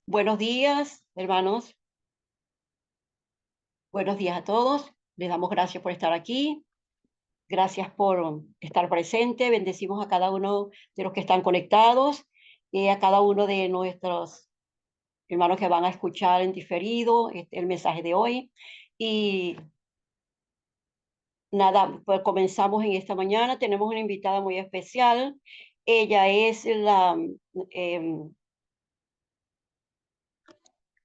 Buenos días, hermanos. Buenos días a todos. Les damos gracias por estar aquí. Gracias por estar presente. Bendecimos a cada uno de los que están conectados y a cada uno de nuestros hermanos que van a escuchar en diferido el mensaje de hoy. Y nada, pues comenzamos en esta mañana. Tenemos una invitada muy especial. Ella es em,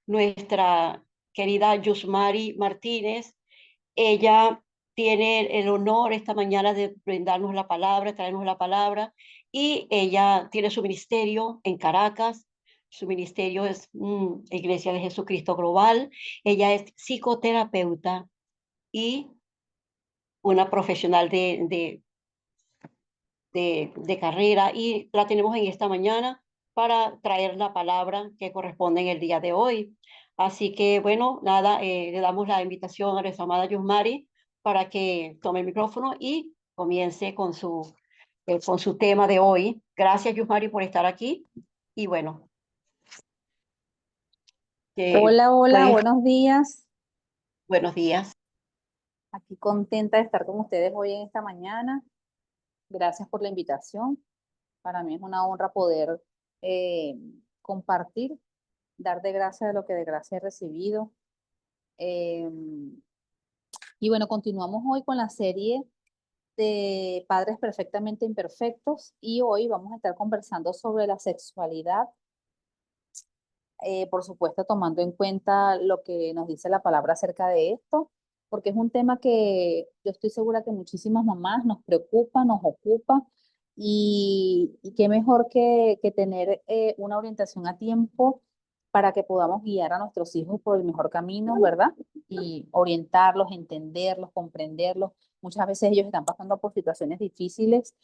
nuestra querida Yusmari Martínez. Ella tiene el honor esta mañana de brindarnos la palabra, traernos la palabra, y ella tiene su ministerio en Caracas. Su ministerio es Iglesia de Jesucristo Global. Ella es psicoterapeuta y una profesional de carrera, y la tenemos en esta mañana para traer la palabra que corresponde en el día de hoy. Así que, bueno, nada, le damos la invitación a nuestra amada Yusmari para que tome el micrófono y comience con su tema de hoy. Gracias, Yusmari, por estar aquí. Y bueno, Hola, hola, puedes, buenos días. buenos días. Aquí contenta de estar con ustedes hoy en esta mañana. Gracias por la invitación. Para mí es una honra poder eh, compartir, dar de gracia de lo que de gracia he recibido. Eh, y bueno, continuamos hoy con la serie de Padres Perfectamente Imperfectos y hoy vamos a estar conversando sobre la sexualidad, por supuesto tomando en cuenta lo que nos dice la palabra acerca de esto, porque es un tema que yo estoy segura que muchísimas mamás nos preocupa, nos ocupa, y qué mejor que tener una orientación a tiempo para que podamos guiar a nuestros hijos por el mejor camino, ¿verdad? Y orientarlos, entenderlos, comprenderlos. Muchas veces ellos están pasando por situaciones difíciles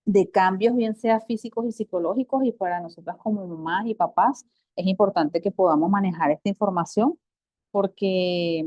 de cambios, bien sea físicos y psicológicos, y para nosotras como mamás y papás es importante que podamos manejar esta información porque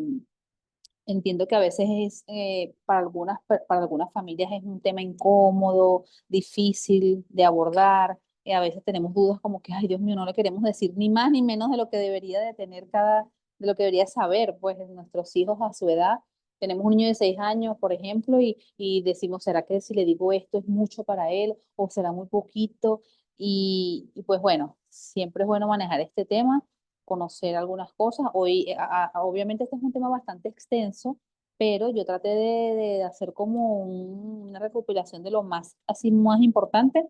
entiendo que a veces es, para algunas familias es un tema incómodo, difícil de abordar. A veces tenemos dudas como que, ay Dios mío, no le queremos decir ni más ni menos de lo que debería de tener de lo que debería saber, pues, nuestros hijos a su edad. Tenemos un niño de 6 años, por ejemplo, y decimos, ¿será que si le digo esto es mucho para él o será muy poquito? Y pues bueno, siempre es bueno manejar este tema, conocer algunas cosas. Hoy, obviamente este es un tema bastante extenso, pero yo traté de hacer como una recopilación de lo más, así más importante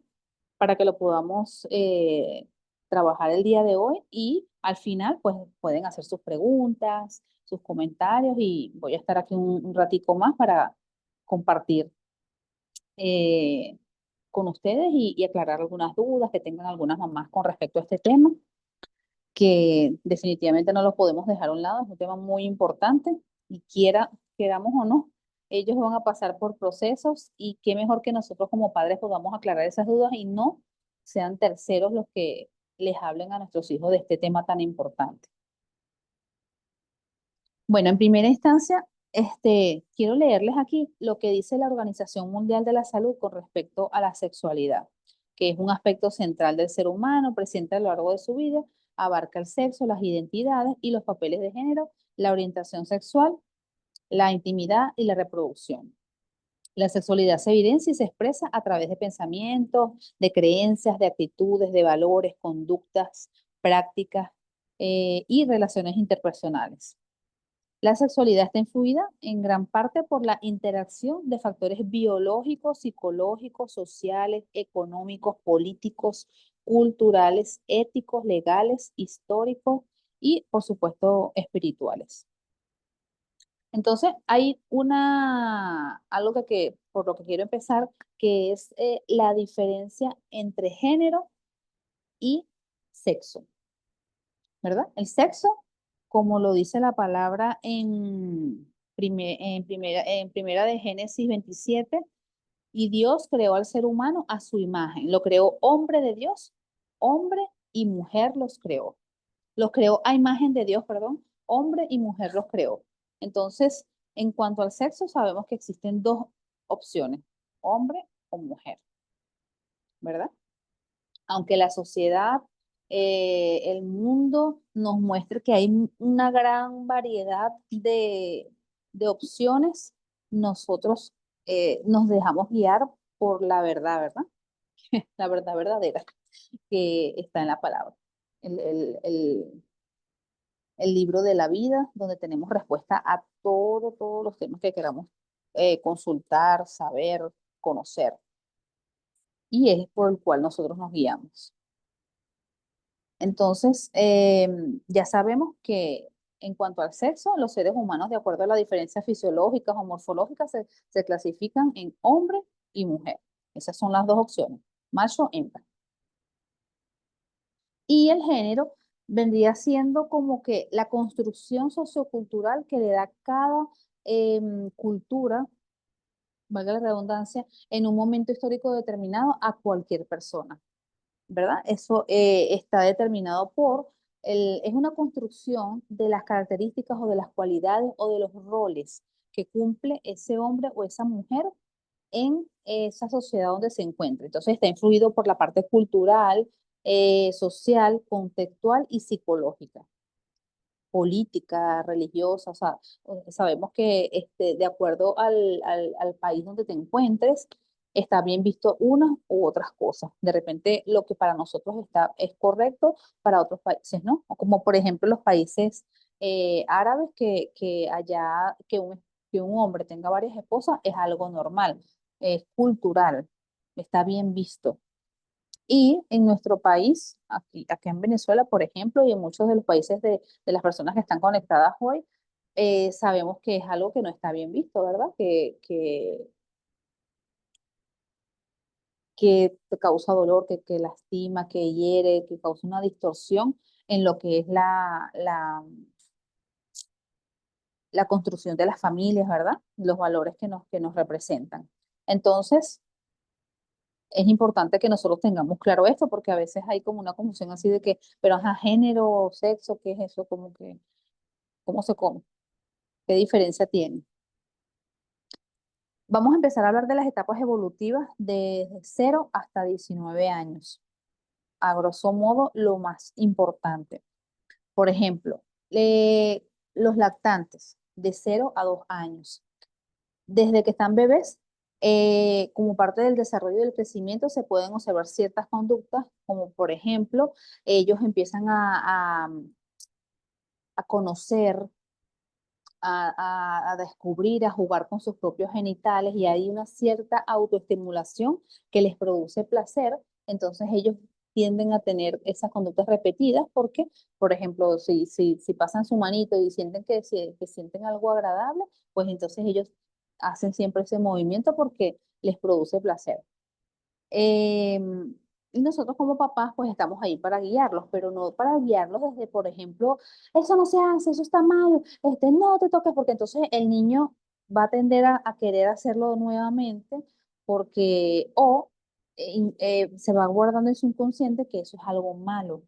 para que lo podamos trabajar el día de hoy, y al final pues pueden hacer sus preguntas, sus comentarios, y voy a estar aquí un ratico más para compartir eh, con ustedes y aclarar algunas dudas que tengan algunas mamás con respecto a este tema, que definitivamente no lo podemos dejar a un lado. Es un tema muy importante y queramos o no, ellos van a pasar por procesos, y qué mejor que nosotros como padres podamos aclarar esas dudas y no sean terceros los que les hablen a nuestros hijos de este tema tan importante. Bueno, en primera instancia, quiero leerles aquí lo que dice la Organización Mundial de la Salud con respecto a la sexualidad, que es un aspecto central del ser humano, presente a lo largo de su vida, abarca el sexo, las identidades y los papeles de género, la orientación sexual, la intimidad y la reproducción. La sexualidad se evidencia y se expresa a través de pensamientos, de creencias, de actitudes, de valores, conductas, prácticas y relaciones interpersonales. La sexualidad está influida en gran parte por la interacción de factores biológicos, psicológicos, sociales, económicos, políticos, culturales, éticos, legales, históricos y, por supuesto, espirituales. Entonces, hay algo por lo que quiero empezar, que es la diferencia entre género y sexo, ¿verdad? El sexo, como lo dice la palabra en primera de Génesis 27, y Dios creó al ser humano a su imagen, lo creó hombre de Dios, hombre y mujer los creó. Los creó a imagen de Dios, perdón, hombre y mujer los creó. Entonces, en cuanto al sexo, sabemos que existen dos opciones, hombre o mujer, ¿verdad? Aunque la sociedad el mundo nos muestre que hay una gran variedad de opciones, nosotros nos dejamos guiar por la verdad, ¿verdad? La verdad verdadera que está en la palabra. El libro de la vida, donde tenemos respuesta a todos los temas que queramos consultar, saber, conocer. Y es por el cual nosotros nos guiamos. Entonces, ya sabemos que en cuanto al sexo, los seres humanos, de acuerdo a las diferencias fisiológicas o morfológicas, se clasifican en hombre y mujer. Esas son las dos opciones, macho, hembra. Y el género vendría siendo como que la construcción sociocultural que le da cada cultura, valga la redundancia, en un momento histórico determinado a cualquier persona, ¿verdad? Eso está determinado es una construcción de las características o de las cualidades o de los roles que cumple ese hombre o esa mujer en esa sociedad donde se encuentra. Entonces está influido por la parte cultural, social, contextual y psicológica, política, religiosa. O sea, sabemos que de acuerdo al país donde te encuentres, está bien visto unas u otras cosas. De repente lo que para nosotros es correcto, para otros países no. O como por ejemplo los países árabes que allá, que un hombre tenga varias esposas es algo normal, es cultural, está bien visto. Y en nuestro país, aquí en Venezuela, por ejemplo, y en muchos de los países de las personas que están conectadas hoy, sabemos que es algo que no está bien visto, ¿verdad? Que te causa dolor, que lastima, que hiere, que causa una distorsión en lo que es la construcción de las familias, ¿verdad? Los valores que nos representan. Entonces, es importante que nosotros tengamos claro esto, porque a veces hay como una confusión así de que, pero ajá, género, sexo, ¿qué es eso? Como que, ¿cómo se come? ¿Qué diferencia tiene? Vamos a empezar a hablar de las etapas evolutivas desde 0 hasta 19 años. A grosso modo, lo más importante. Por ejemplo, los lactantes de 0 a 2 años. Desde que están bebés, como parte del desarrollo y del crecimiento, se pueden observar ciertas conductas, como por ejemplo, ellos empiezan a conocer, a descubrir, a jugar con sus propios genitales y hay una cierta autoestimulación que les produce placer, entonces ellos tienden a tener esas conductas repetidas porque, por ejemplo, si pasan su manito y sienten que sienten algo agradable, pues entonces ellos hacen siempre ese movimiento porque les produce placer. Em, y nosotros como papás pues estamos ahí para guiarlos, pero no para guiarlos desde, por ejemplo, eso no se hace, eso está mal, no te toques, porque entonces el niño va a tender a querer hacerlo nuevamente porque se va guardando en su inconsciente que eso es algo malo,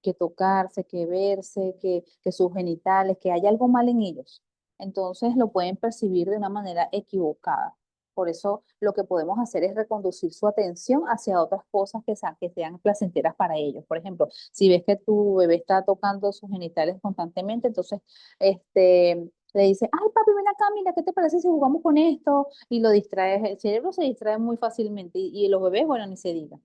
que tocarse, que verse, que sus genitales, que hay algo mal en ellos. Entonces lo pueden percibir de una manera equivocada. Por eso lo que podemos hacer es reconducir su atención hacia otras cosas que sean placenteras para ellos. Por ejemplo, si ves que tu bebé está tocando sus genitales constantemente, entonces le dice, ay papi, ven acá, mira, ¿qué te parece si jugamos con esto? Y lo distraes, el cerebro se distrae muy fácilmente y los bebés, bueno, ni se diga.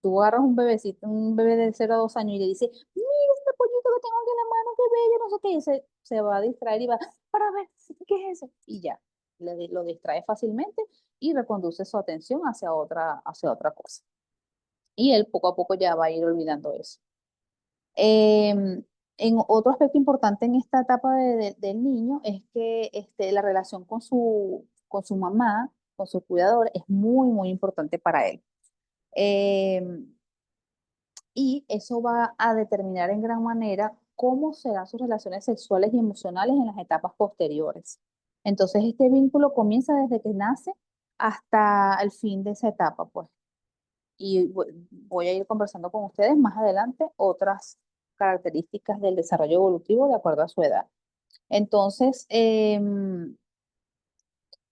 Tú agarras un bebecito, un bebé de 0 a 2 años y le dices, mira este pollito que tengo aquí en la mano, qué bello, no sé qué, y se va a distraer y va, para ver, ¿qué es eso? Y ya, lo distrae fácilmente y reconduce su atención hacia otra cosa. Y él poco a poco ya va a ir olvidando eso. En otro aspecto importante en esta etapa del niño es que la relación con su mamá, con su cuidador, es muy importante para él. Em, y eso va a determinar en gran manera cómo serán sus relaciones sexuales y emocionales en las etapas posteriores. Entonces, este vínculo comienza desde que nace hasta el fin de esa etapa, pues. Y voy a ir conversando con ustedes más adelante otras características del desarrollo evolutivo de acuerdo a su edad. Entonces,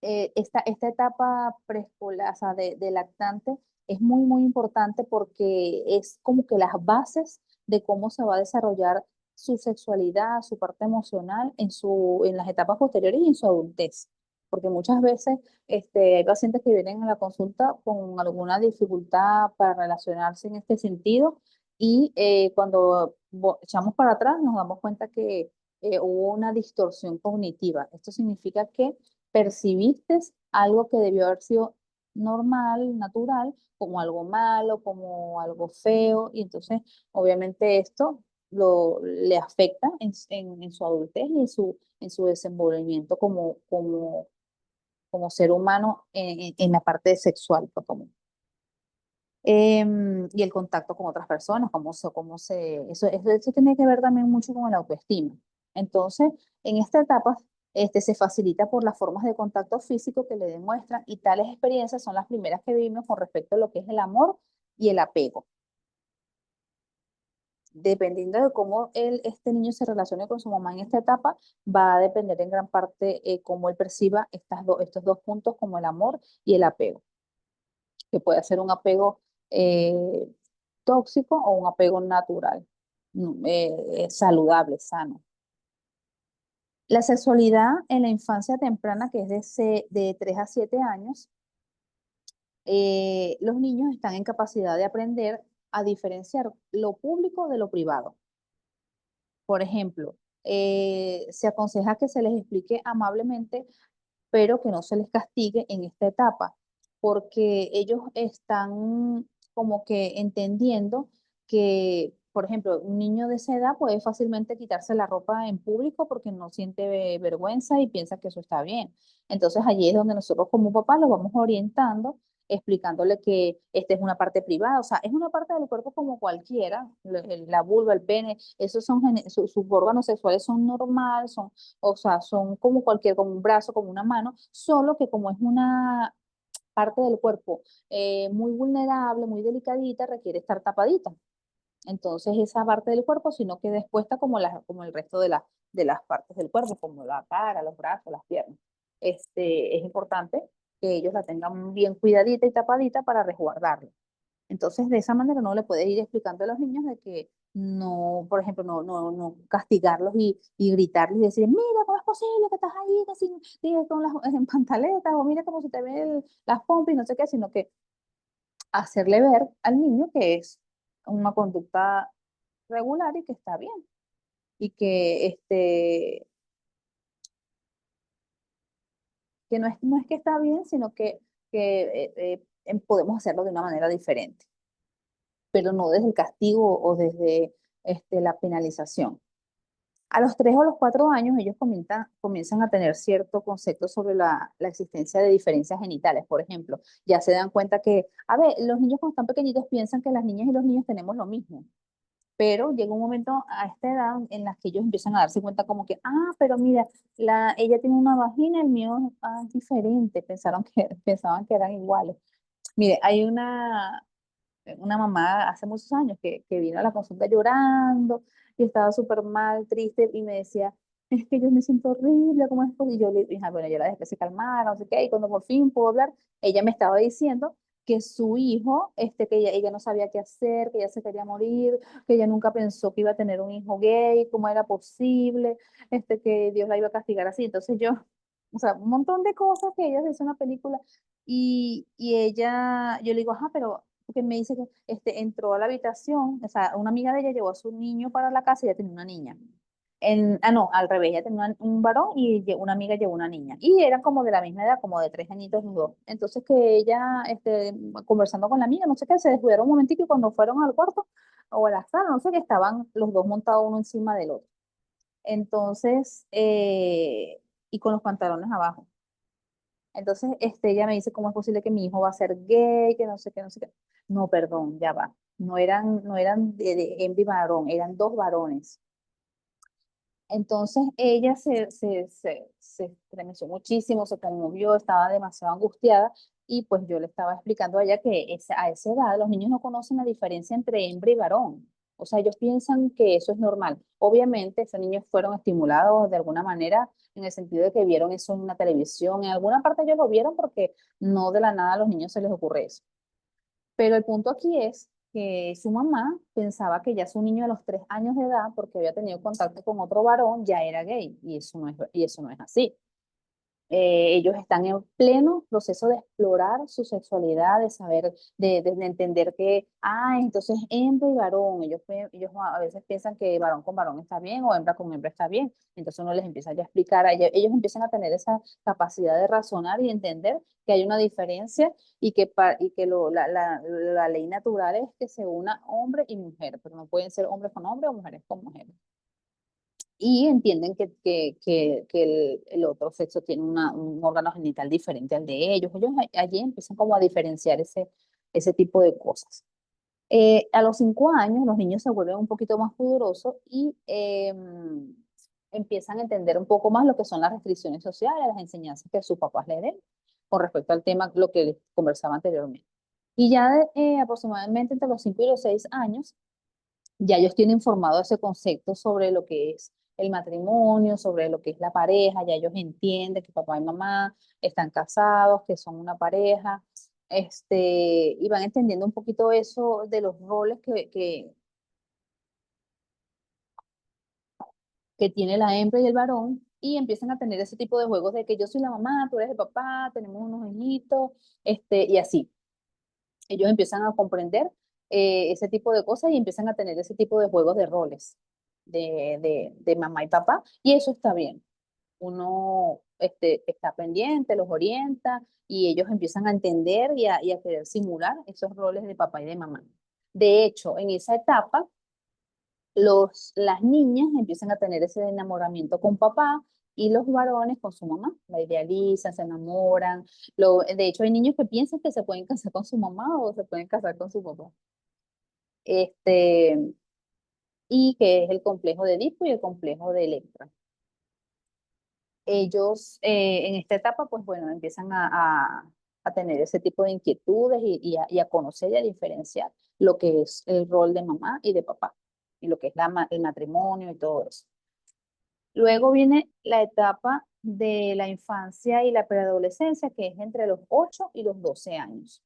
esta etapa preescolar, o sea, de lactante, es muy importante porque es como que las bases de cómo se va a desarrollar su sexualidad, su parte emocional en las etapas posteriores y en su adultez. Porque muchas veces hay pacientes que vienen a la consulta con alguna dificultad para relacionarse en este sentido y cuando echamos para atrás nos damos cuenta que hubo una distorsión cognitiva. Esto significa que percibiste algo que debió haber sido normal, natural, como algo malo, como algo feo, y entonces obviamente esto le afecta en su adultez y en su desenvolvimiento como ser humano en la parte sexual, pues, y el contacto con otras personas, eso tiene que ver también mucho con la autoestima. Entonces, en esta etapa, se facilita por las formas de contacto físico que le demuestran y tales experiencias son las primeras que vivimos con respecto a lo que es el amor y el apego. Dependiendo de cómo este niño se relacione con su mamá en esta etapa, va a depender en gran parte cómo él perciba estos dos puntos como el amor y el apego, que puede ser un apego eh, tóxico o un apego natural, saludable, sano. La sexualidad en la infancia temprana, que es de 3 a 7 años, los niños están en capacidad de aprender a diferenciar lo público de lo privado. Por ejemplo, se aconseja que se les explique amablemente, pero que no se les castigue en esta etapa, porque ellos están como que entendiendo que, por ejemplo, un niño de esa edad puede fácilmente quitarse la ropa en público porque no siente vergüenza y piensa que eso está bien. Entonces allí es donde nosotros como papás los vamos orientando, explicándole que esta es una parte privada, o sea, es una parte del cuerpo como cualquiera, la vulva, el pene, esos son sus órganos sexuales son normales, o sea, son como como un brazo, como una mano, solo que como es una parte del cuerpo muy vulnerable, muy delicadita, requiere estar tapadita. Entonces esa parte del cuerpo, sino que expuesta como el resto de las partes del cuerpo, como la cara, los brazos, las piernas. Es importante que ellos la tengan bien cuidadita y tapadita para resguardarla. Entonces, de esa manera no le puedes ir explicando a los niños de que no, por ejemplo, no castigarlos y gritarles y decir, mira, ¿cómo es posible que estás ahí con las en pantaletas o mira cómo se te ven las pompas y no sé qué, sino que hacerle ver al niño que es una conducta regular y que está bien y que no es que está bien, sino que podemos hacerlo de una manera diferente, pero no desde el castigo o desde la penalización. A los 3 o los 4 años ellos comienzan a tener cierto concepto sobre la existencia de diferencias genitales, por ejemplo. Ya se dan cuenta que, a ver, los niños cuando están pequeñitos piensan que las niñas y los niños tenemos lo mismo, pero llega un momento a esta edad en la que ellos empiezan a darse cuenta como que, pero mira, ella tiene una vagina, el mío es diferente, pensaban que eran iguales. Mire, hay una mamá hace muchos años que vino a la consulta llorando y estaba súper mal, triste y me decía, es que yo me siento horrible, ¿cómo es posible? Y yo le dije, bueno, yo la dejé que se calmara, no sé qué, y cuando por fin pudo hablar, ella me estaba diciendo que su hijo, que ella no sabía qué hacer, que ella se quería morir, que ella nunca pensó que iba a tener un hijo gay, cómo era posible, que Dios la iba a castigar así. Entonces yo, o sea, un montón de cosas que ella se hizo en una película y yo le digo, pero porque me dice que entró a la habitación, o sea, una amiga de ella llevó a su niño para la casa y ella tenía una niña. No, al revés, ella tenía un varón y una amiga llevó una niña. Y eran como de la misma edad, como de 3 añitos los dos. Entonces que ella, conversando con la amiga, no sé qué, se descuidaron un momentito y cuando fueron al cuarto o a la sala, no sé qué, estaban los dos montados uno encima del otro. Entonces, y con los pantalones abajo. Entonces, ella me dice, ¿cómo es posible que mi hijo va a ser gay? Que no sé qué, no sé qué. No, perdón, ya va. No eran de hembra y varón, eran dos varones. Entonces, ella se estremeció muchísimo, se conmovió, estaba demasiado angustiada y pues yo le estaba explicando a ella que a esa edad los niños no conocen la diferencia entre hembra y varón. O sea, ellos piensan que eso es normal. Obviamente, esos niños fueron estimulados de alguna manera en el sentido de que vieron eso en una televisión. En alguna parte ellos lo vieron porque no de la nada a los niños se les ocurre eso. Pero el punto aquí es que su mamá pensaba que ya su niño a los 3 años de edad, porque había tenido contacto con otro varón, ya era gay, y eso no es así. Ellos están en pleno proceso de explorar su sexualidad, de saber, de entender que, entonces hembra y varón, ellos a veces piensan que varón con varón está bien o hembra con hembra está bien, entonces uno les empieza ya a explicar, ellos empiezan a tener esa capacidad de razonar y entender que hay una diferencia y que la ley natural es que se una hombre y mujer, pero no pueden ser hombres con hombres o mujeres con mujeres y entienden que el otro sexo tiene un órgano genital diferente al de ellos. Ellos allí empiezan como a diferenciar ese tipo de cosas. A los 5 años los niños se vuelven un poquito más pudorosos y empiezan a entender un poco más lo que son las restricciones sociales, las enseñanzas que sus papás le den con respecto al tema, lo que les conversaba anteriormente. Y ya aproximadamente entre los 5 y los 6 años, ya ellos tienen formado ese concepto sobre lo que es el matrimonio, sobre lo que es la pareja, ya ellos entienden que papá y mamá están casados, que son una pareja, y van entendiendo un poquito eso de los roles que tiene la hembra y el varón, y empiezan a tener ese tipo de juegos de que yo soy la mamá, tú eres el papá, tenemos unos hijitos, y así. Ellos empiezan a comprender ese tipo de cosas y empiezan a tener ese tipo de juegos de roles de mamá y papá, y eso está bien. Uno está pendiente, los orienta y ellos empiezan a entender y a querer simular esos roles de papá y de mamá. De hecho, en esa etapa, las niñas empiezan a tener ese enamoramiento con papá y los varones con su mamá. La idealizan, se enamoran. De hecho, hay niños que piensan que se pueden casar con su mamá o se pueden casar con su papá. Este, y que es el complejo de Edipo y el complejo de Electra. Ellos en esta etapa, pues bueno, empiezan a tener ese tipo de inquietudes y a conocer y a diferenciar lo que es el rol de mamá y de papá, y lo que es el matrimonio y todo eso. Luego viene la etapa de la infancia y la preadolescencia, que es entre los 8 y los 12 años.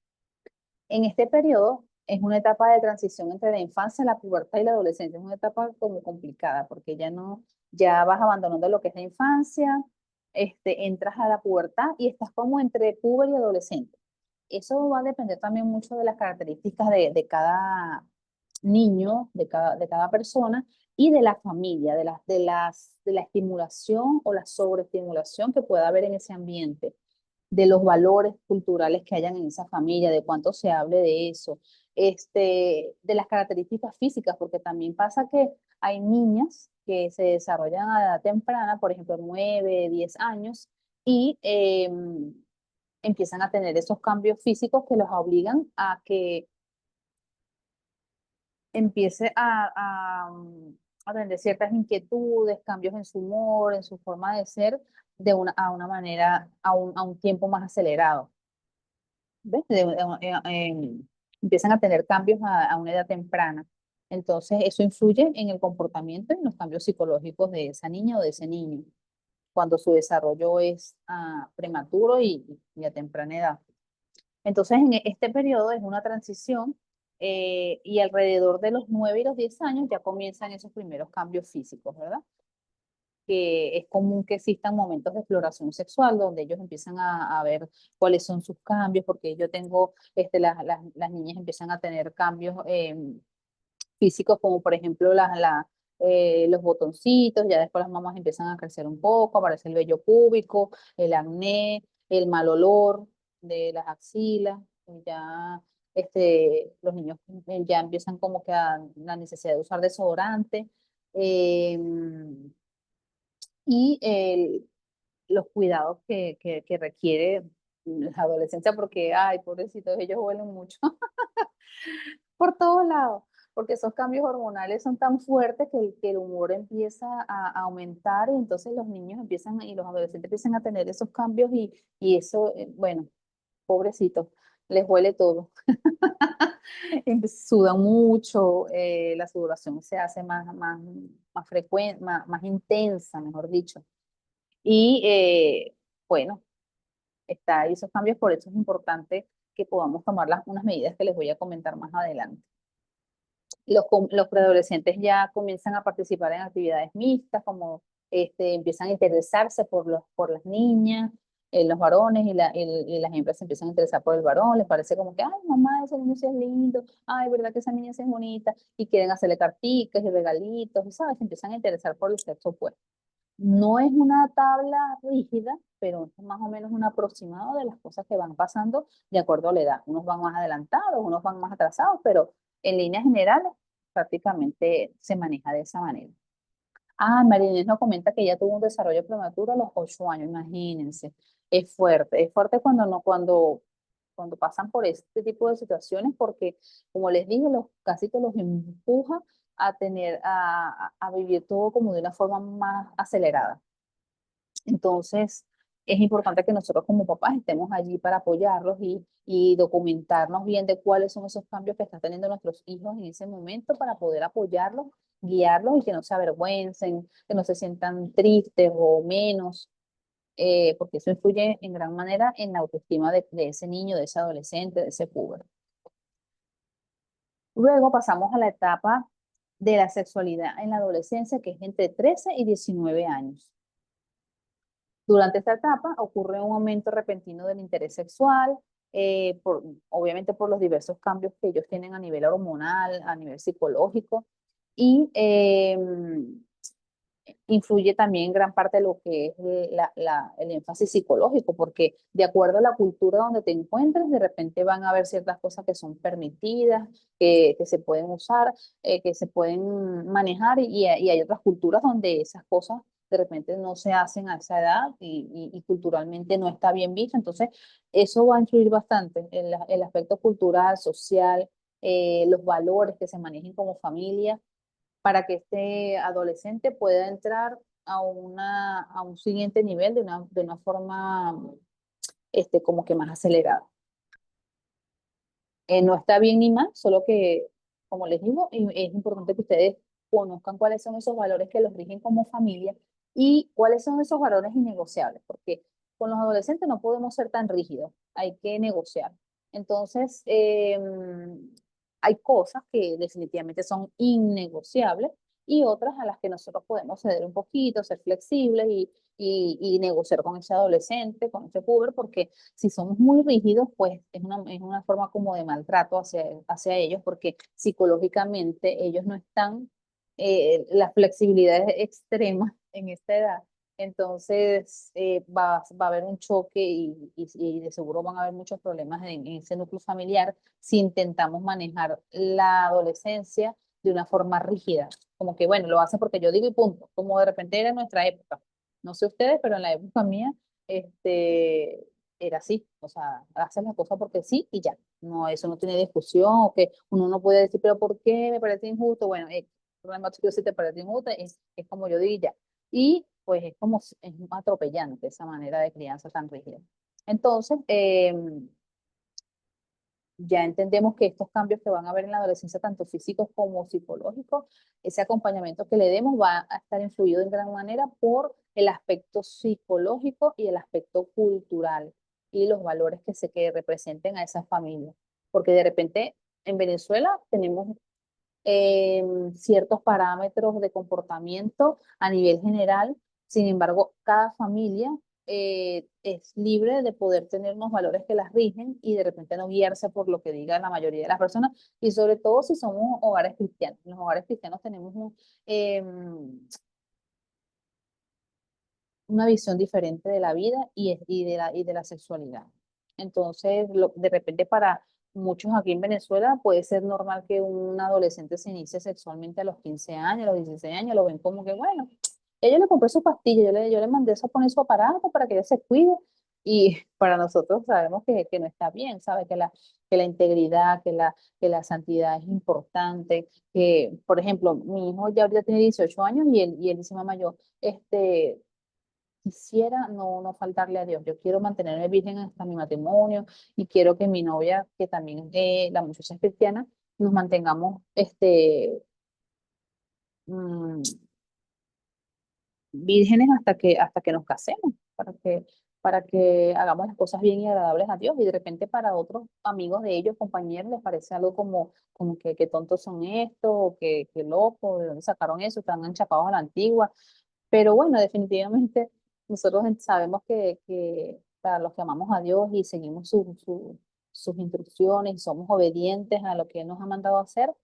En este periodo es una etapa de transición entre la infancia, la pubertad y la adolescencia. Es una etapa como complicada porque ya vas abandonando lo que es la infancia, entras a la pubertad y estás como entre puber y adolescente. Eso va a depender también mucho de las características de cada niño, de cada persona y de la familia, de la estimulación o la sobreestimulación que pueda haber en ese ambiente, de los valores culturales que hayan en esa familia, de cuánto se hable de eso, de las características físicas, porque también pasa que hay niñas que se desarrollan a edad temprana, por ejemplo, 9, 10 años, y empiezan a tener esos cambios físicos que los obligan a que empiece a tener ciertas inquietudes, cambios en su humor, en su forma de ser, a una manera, a un tiempo más acelerado. ¿Ves? Empiezan a tener cambios a una edad temprana. Entonces, eso influye en el comportamiento y en los cambios psicológicos de esa niña o de ese niño, cuando su desarrollo es prematuro y a temprana edad. Entonces, en este periodo es una transición y alrededor de los 9 y los 10 años ya comienzan esos primeros cambios físicos, ¿verdad? Que es común que existan momentos de exploración sexual donde ellos empiezan a ver cuáles son sus cambios, porque yo tengo, las niñas empiezan a tener cambios físicos como por ejemplo los botoncitos, ya después las mamás empiezan a crecer un poco, aparece el vello púbico, el acné, el mal olor de las axilas, y ya los niños ya empiezan como que a la necesidad de usar desodorante. Y los cuidados que requiere la adolescencia, porque, ay, pobrecitos, ellos huelen mucho por todos lados, porque esos cambios hormonales son tan fuertes que el humor empieza a aumentar y entonces los niños empiezan y los adolescentes empiezan a tener esos cambios y eso, bueno, pobrecitos, les huele todo. Sudan mucho, la sudoración se hace más frecuente, más intensa, mejor dicho. Y bueno, está ahí esos cambios, por eso es importante que podamos tomar unas medidas que les voy a comentar más adelante. los preadolescentes ya comienzan a participar en actividades mixtas, como empiezan a interesarse por las niñas, los varones y las hembras se empiezan a interesar por el varón, les parece como que, ay, mamá, ese niño sí es lindo, ay, verdad que esa niña sí es bonita, y quieren hacerle carticas y regalitos, y sabes, se empiezan a interesar por el sexo opuesto. No es una tabla rígida, pero es más o menos un aproximado de las cosas que van pasando de acuerdo a la edad. Unos van más adelantados, unos van más atrasados, pero en líneas generales prácticamente se maneja de esa manera. Ah, María Inés nos comenta que ella tuvo un desarrollo prematuro a los 8 años, imagínense. Es fuerte cuando no, cuando pasan por este tipo de situaciones, porque como les dije, los casi que los empuja a tener, a vivir todo como de una forma más acelerada. Entonces, es importante que nosotros como papás estemos allí para apoyarlos y documentarnos bien de cuáles son esos cambios que están teniendo nuestros hijos en ese momento para poder apoyarlos, guiarlos y que no se avergüencen, que no se sientan tristes o menos, porque eso influye en gran manera en la autoestima de ese niño, de ese adolescente, de ese puber. Luego pasamos a la etapa de la sexualidad en la adolescencia, que es entre 13 y 19 años. Durante esta etapa ocurre un aumento repentino del interés sexual, obviamente por los diversos cambios que ellos tienen a nivel hormonal, a nivel psicológico, y influye también gran parte de lo que es el énfasis psicológico, porque de acuerdo a la cultura donde te encuentres, de repente van a haber ciertas cosas que son permitidas, que se pueden usar, que se pueden manejar, y hay otras culturas donde esas cosas de repente no se hacen a esa edad y culturalmente no está bien visto. Entonces, eso va a influir bastante en el aspecto cultural, social, los valores que se manejen como familia para que este adolescente pueda entrar a un siguiente nivel de una forma como que más acelerada. No está bien ni mal, solo que, como les digo, es importante que ustedes conozcan cuáles son esos valores que los rigen como familia y cuáles son esos valores innegociables, porque con los adolescentes no podemos ser tan rígidos, hay que negociar. Entonces, hay cosas que definitivamente son innegociables y otras a las que nosotros podemos ceder un poquito, ser flexibles y negociar con ese adolescente, con ese puber, porque si somos muy rígidos, pues es una forma como de maltrato hacia ellos, porque psicológicamente ellos no están, la flexibilidad es extrema en esta edad. Entonces va a haber un choque y de seguro van a haber muchos problemas en ese núcleo familiar si intentamos manejar la adolescencia de una forma rígida, como que bueno, lo hacen porque yo digo y punto, como de repente era en nuestra época. No sé ustedes, pero en la época mía, era así, o sea, haces las cosas porque sí y ya. No, eso no tiene discusión, o que uno no puede decir, pero ¿por qué me parece injusto? Bueno, el problema es que si te parece injusto, es como yo digo y ya. Y pues es como, es atropellante esa manera de crianza tan rígida. Entonces, ya entendemos que estos cambios que van a haber en la adolescencia, tanto físicos como psicológicos, ese acompañamiento que le demos va a estar influido en gran manera por el aspecto psicológico y el aspecto cultural y los valores que representen a esa familia. Porque de repente en Venezuela tenemos ciertos parámetros de comportamiento a nivel general. Sin embargo, cada familia es libre de poder tener unos valores que las rigen y de repente no guiarse por lo que diga la mayoría de las personas, y sobre todo si somos hogares cristianos. En los hogares cristianos tenemos una visión diferente de la vida y de la sexualidad. Entonces, de repente para muchos aquí en Venezuela puede ser normal que un adolescente se inicie sexualmente a los 15 años, a los 16 años, lo ven como que, bueno, ella le compré su pastilla, yo le mandé eso a poner su aparato para que ella se cuide, y para nosotros sabemos que no está bien, ¿sabe? Que la integridad, que la santidad es importante, que, por ejemplo, mi hijo ya ahorita tiene 18 años y él dice, mamá, yo, quisiera no faltarle a Dios. Yo quiero mantenerme virgen hasta mi matrimonio y quiero que mi novia, que también la muchacha es cristiana, nos mantengamos mm, vírgenes hasta que nos casemos, para que para que hagamos las cosas bien y agradables a Dios. Y de repente para otros amigos de ellos, compañeros, les parece algo como que qué tontos son estos, o que locos, de dónde sacaron eso, están enchapados a la antigua. Pero bueno, definitivamente nosotros sabemos que para los que amamos a Dios y seguimos sus instrucciones y somos obedientes a lo que Él nos ha mandado a hacer,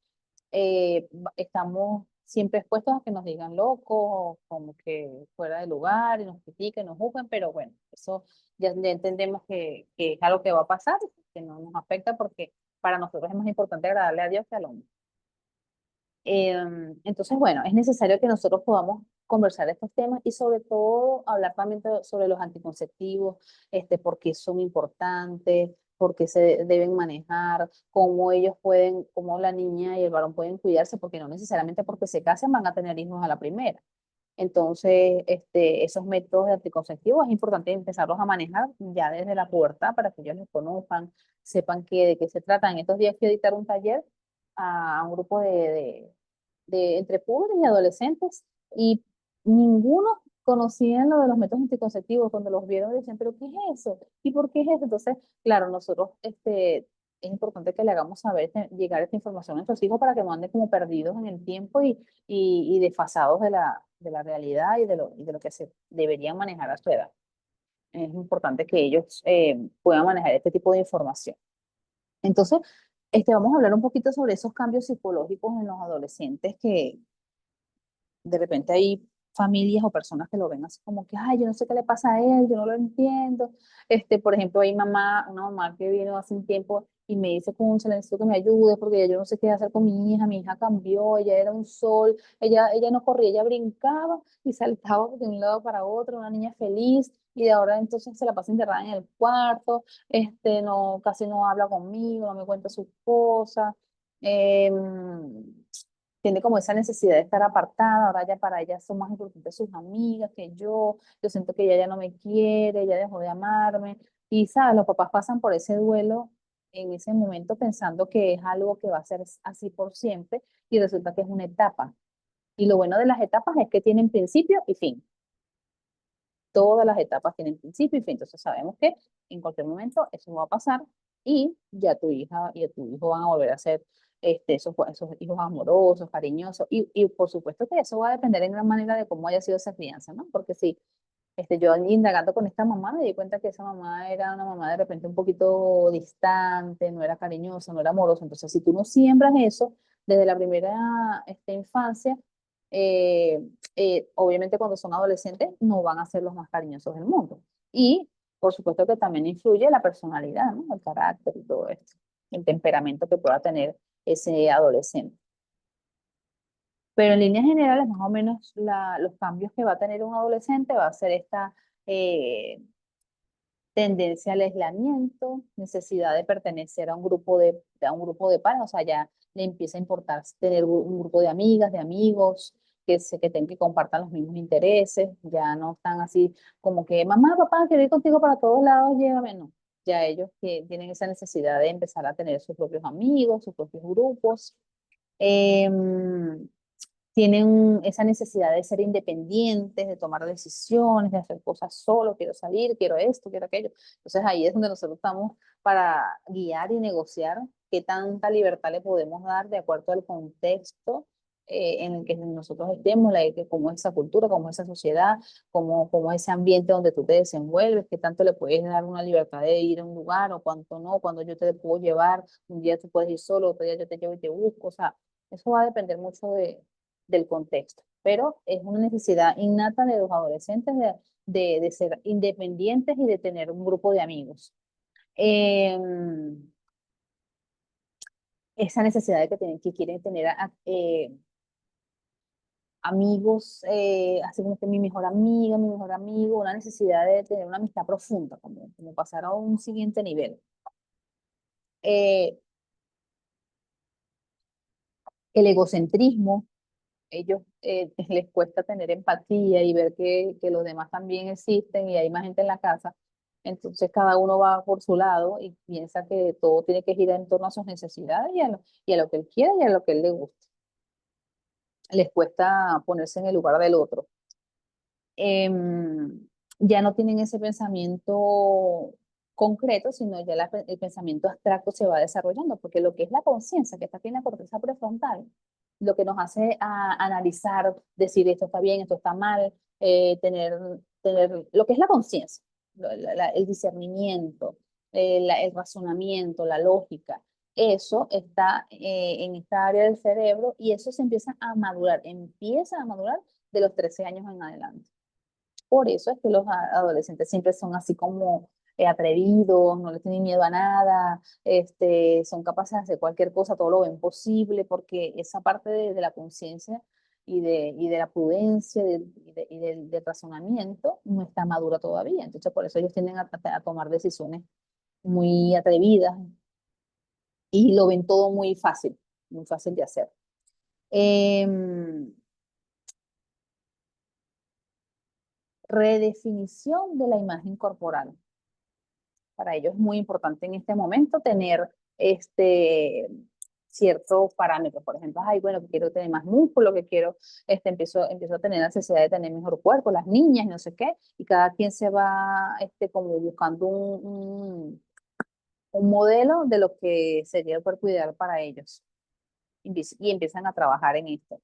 estamos siempre expuestos a que nos digan locos, o como que fuera de lugar y nos critiquen, nos juzguen, pero bueno, eso ya entendemos que es algo que va a pasar, que no nos afecta porque para nosotros es más importante agradarle a Dios que al hombre. Entonces, bueno, es necesario que nosotros podamos conversar estos temas y sobre todo hablar también sobre los anticonceptivos, por qué son importantes, por qué se deben manejar, cómo ellos pueden, cómo la niña y el varón pueden cuidarse, porque no necesariamente porque se casen van a tener hijos a la primera. Entonces, esos métodos de anticonceptivos es importante empezarlos a manejar ya desde la pubertad para que ellos los conozcan, sepan de qué se trata. En estos días fui a dictar un taller a un grupo de entre pobres y adolescentes y ninguno conocía lo de los métodos anticonceptivos. Cuando los vieron decían, pero ¿qué es eso? ¿Y por qué es eso? Entonces, claro, nosotros es importante que le hagamos saber, llegar esta información a nuestros hijos para que no anden como perdidos en el tiempo y desfasados de la realidad y de lo que se deberían manejar a su edad. Es importante que ellos puedan manejar este tipo de información. Entonces, vamos a hablar un poquito sobre esos cambios psicológicos en los adolescentes que de repente hay familias o personas que lo ven así como que, ay, yo no sé qué le pasa a él, yo no lo entiendo. Por ejemplo, hay una mamá que vino hace un tiempo y me dice, se necesito que me ayude porque ya yo no sé qué hacer con mi hija cambió, ella era un sol, ella no corría, ella brincaba y saltaba de un lado para otro, una niña feliz, y de ahora entonces se la pasa encerrada en el cuarto, no, casi no habla conmigo, no me cuenta sus cosas. Tiene como esa necesidad de estar apartada, ahora ya para ella son más importantes sus amigas que yo siento que ella ya no me quiere, ella dejó de amarme, y sabes, los papás pasan por ese duelo en ese momento pensando que es algo que va a ser así por siempre, y resulta que es una etapa. Y lo bueno de las etapas es que tienen principio y fin. Todas las etapas tienen principio y fin, entonces sabemos que en cualquier momento eso va a pasar y ya tu hija y tu hijo van a volver a ser esos hijos amorosos, cariñosos, y por supuesto que eso va a depender en gran manera de cómo haya sido esa crianza, ¿no? Porque si yo indagando con esta mamá me di cuenta que esa mamá era una mamá de repente un poquito distante, no era cariñosa, no era amorosa. Entonces, si tú no siembras eso desde la primera infancia, eh, obviamente cuando son adolescentes no van a ser los más cariñosos del mundo. Y por supuesto que también influye la personalidad, ¿no? El carácter y todo esto, el temperamento que pueda tener ese adolescente. Pero en líneas generales, más o menos los cambios que va a tener un adolescente va a ser esta eh, tendencia al aislamiento, necesidad de pertenecer a un a un grupo de pares, o sea, ya le empieza a importar tener un grupo de amigas, de amigos, que compartan los mismos intereses, ya no están así como que, mamá, papá, quiero ir contigo para todos lados, llévame, no. Ya ellos que tienen esa necesidad de empezar a tener sus propios amigos, sus propios grupos. Em, Tienen esa necesidad de ser independientes, de tomar decisiones, de hacer cosas solo, quiero salir, quiero esto, quiero aquello. Entonces ahí es donde nosotros estamos para guiar y negociar qué tanta libertad le podemos dar de acuerdo al contexto en el que nosotros estemos, cómo es esa cultura, cómo es esa sociedad, cómo es ese ambiente donde tú te desenvuelves, qué tanto le puedes dar una libertad de ir a un lugar o cuánto no, cuando yo te puedo llevar, un día tú puedes ir solo, otro día yo te llevo y te busco, o sea, eso va a depender mucho del contexto, pero es una necesidad innata de los adolescentes de ser independientes y de tener un grupo de amigos. Esa necesidad de que quieren tener amigos, así como que mi mejor amiga, mi mejor amigo, una necesidad de tener una amistad profunda, como pasar a un siguiente nivel. Eh, el egocentrismo, ellos les cuesta tener empatía y ver que los demás también existen y hay más gente en la casa. Entonces cada uno va por su lado y piensa que todo tiene que girar en torno a sus necesidades y a lo que él quiere y a lo que él le gusta. Les cuesta ponerse en el lugar del otro. Em, ya no tienen ese pensamiento concreto, sino ya el pensamiento abstracto se va desarrollando, porque lo que es la conciencia, que está aquí en la corteza prefrontal, lo que nos hace analizar, decir esto está bien, esto está mal, tener lo que es la conciencia, el discernimiento, el razonamiento, la lógica, eso está en esta área del cerebro y eso se empieza a madurar de los 13 años en adelante. Por eso es que los adolescentes siempre son así como atrevidos, no le tienen miedo a nada, son capaces de hacer cualquier cosa, todo lo ven posible, porque esa parte de la conciencia y de la prudencia del razonamiento no está madura todavía. Entonces, por eso ellos tienden a tomar decisiones muy atrevidas y lo ven todo muy fácil de hacer. Redefinición de la imagen corporal. Para ellos es muy importante en este momento tener ciertos parámetros. Por ejemplo, ay, bueno, que quiero tener más músculo, que quiero, empiezo a tener la necesidad de tener mejor cuerpo, las niñas, no sé qué, y cada quien se va como buscando un modelo de lo que sería el cuerpo ideal para ellos. Y empiezan a trabajar en esto.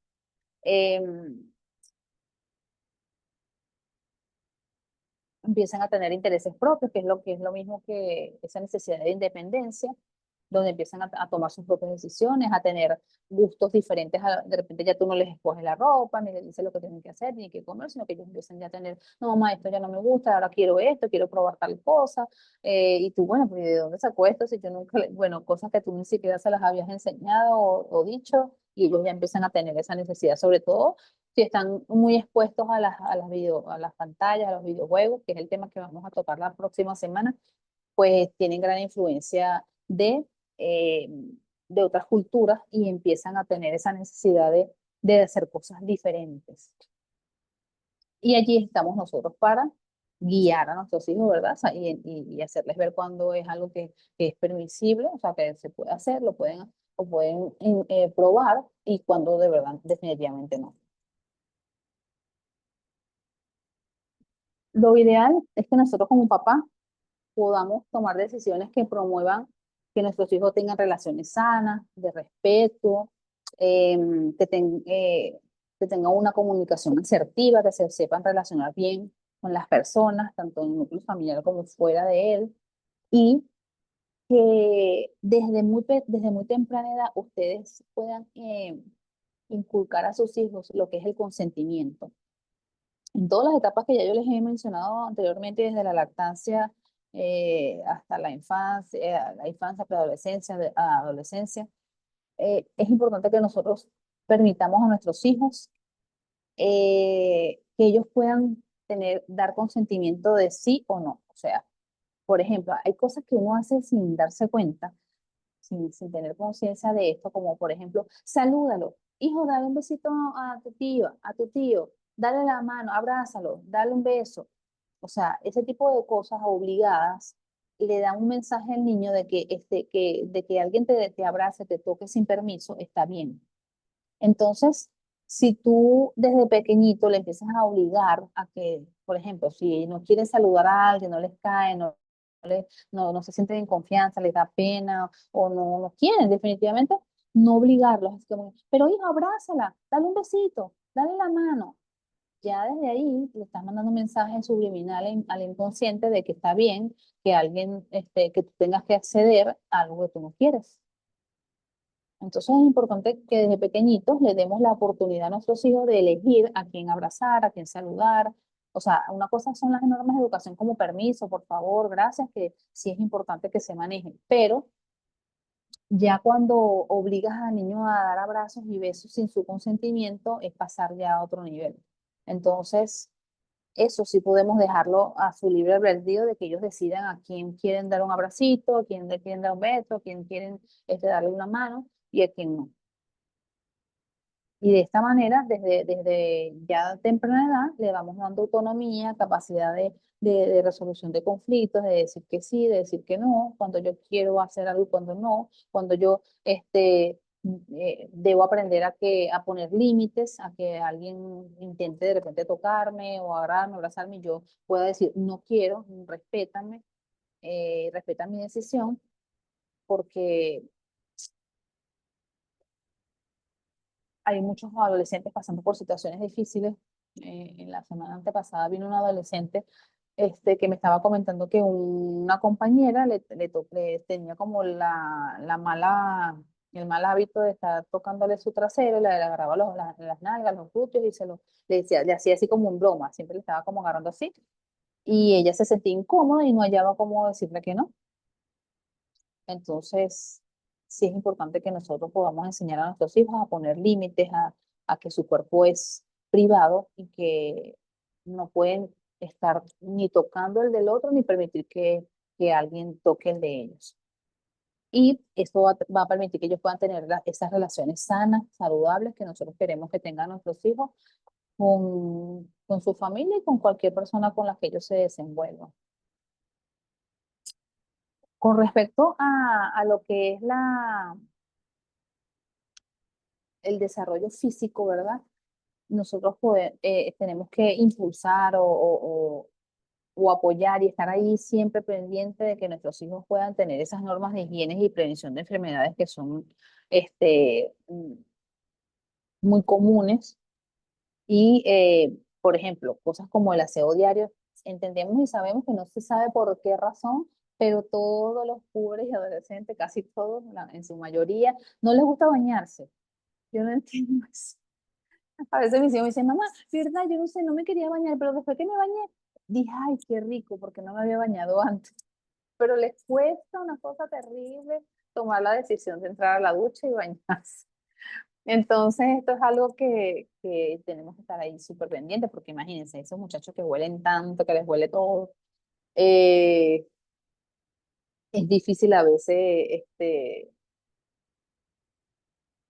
Empiezan a tener intereses propios, que es lo mismo que esa necesidad de independencia, donde empiezan a tomar sus propias decisiones, a tener gustos diferentes. De repente ya tú no les escoges la ropa, ni les dices lo que tienen que hacer, ni qué comer, sino que ellos empiezan ya a tener, no, mamá, esto ya no me gusta, ahora quiero esto, quiero probar tal cosa. Y tú, bueno, pues ¿de dónde sacó esto? Si yo nunca, bueno, cosas que tú ni siquiera se las habías enseñado o dicho, y ellos ya empiezan a tener esa necesidad, sobre todo si están muy expuestos a las pantallas, a los videojuegos, que es el tema que vamos a tocar la próxima semana, pues tienen gran influencia eh, de otras culturas y empiezan a tener esa necesidad de hacer cosas diferentes. Y allí estamos nosotros para guiar a nuestros hijos, ¿verdad? O sea, y hacerles ver cuando es algo que es permisible, o sea, que se puede hacer, o pueden probar, y cuando de verdad definitivamente no. Lo ideal es que nosotros como papá podamos tomar decisiones que promuevan que nuestros hijos tengan relaciones sanas, de respeto, que, que tengan una comunicación asertiva, que se sepan relacionar bien con las personas, tanto en el núcleo familiar como fuera de él, y que desde muy temprana edad ustedes puedan inculcar a sus hijos lo que es el consentimiento en todas las etapas que ya yo les he mencionado anteriormente, desde la lactancia hasta la infancia, preadolescencia, adolescencia, es importante que nosotros permitamos a nuestros hijos que ellos puedan dar consentimiento de sí o no. O sea, por ejemplo, hay cosas que uno hace sin darse cuenta, sin tener conciencia de esto, como por ejemplo, salúdalo, hijo, dale un besito a tu tío, dale la mano, abrázalo, dale un beso. O sea, ese tipo de cosas obligadas le dan un mensaje al niño de que alguien te abrace, te toque sin permiso, está bien. Entonces, si tú desde pequeñito le empiezas a obligar a que, por ejemplo, si no quieren saludar a alguien, no les cae, no se sienten en confianza, les da pena o no quieren definitivamente, no obligarlos. Es como, pero hijo, abrázala, dale un besito, dale la mano. Ya desde ahí le estás mandando un mensaje subliminal al inconsciente de que está bien que alguien, que tú tengas que acceder a algo que tú no quieres. Entonces es importante que desde pequeñitos le demos la oportunidad a nuestros hijos de elegir a quién abrazar, a quién saludar. O sea, una cosa son las normas de educación como permiso, por favor, gracias, que sí es importante que se manejen, pero ya cuando obligas al niño a dar abrazos y besos sin su consentimiento, es pasar ya a otro nivel. Entonces, eso sí podemos dejarlo a su libre albedrío de que ellos decidan a quién quieren dar un abracito, a quién le quieren dar un beso, a quién quieren darle una mano y a quién no. Y de esta manera, desde ya temprana edad, le vamos dando autonomía, capacidad de resolución de conflictos, de decir que sí, de decir que no, cuando yo quiero hacer algo y cuando no, cuando yo debo aprender a poner límites, a que alguien intente de repente tocarme o agarrarme, abrazarme, y yo pueda decir, no quiero, respétame, respeta mi decisión, porque hay muchos adolescentes pasando por situaciones difíciles. En la semana antepasada vino un adolescente que me estaba comentando que una compañera le tenía como el mal hábito de estar tocándole su trasero, le agarraba las nalgas, los glúteos y le decía, le hacía así como un broma, siempre le estaba como agarrando así. Y ella se sentía incómoda y no hallaba cómo decirle que no. Entonces, sí es importante que nosotros podamos enseñar a nuestros hijos a poner límites, a que su cuerpo es privado y que no pueden estar ni tocando el del otro ni permitir que alguien toque el de ellos. Y esto va a permitir que ellos puedan tener esas relaciones sanas, saludables que nosotros queremos que tengan nuestros hijos con su familia y con cualquier persona con la que ellos se desenvuelvan. Con respecto a lo que es el desarrollo físico, ¿verdad? Nosotros tenemos que impulsar o apoyar y estar ahí siempre pendiente de que nuestros hijos puedan tener esas normas de higiene y prevención de enfermedades que son este, mm, muy comunes. Y, por ejemplo, cosas como el aseo diario, entendemos y sabemos que no se sabe por qué razón, pero todos los pobres y adolescentes, casi todos, en su mayoría, no les gusta bañarse. Yo no entiendo eso. A veces mis hijos me dicen, mamá, verdad, yo no sé, no me quería bañar, pero después que me bañé, dije, ay, qué rico, porque no me había bañado antes. Pero les cuesta una cosa terrible tomar la decisión de entrar a la ducha y bañarse. Entonces, esto es algo que tenemos que estar ahí súper pendientes, porque imagínense, esos muchachos que huelen tanto, que les huele todo, eh, es difícil a veces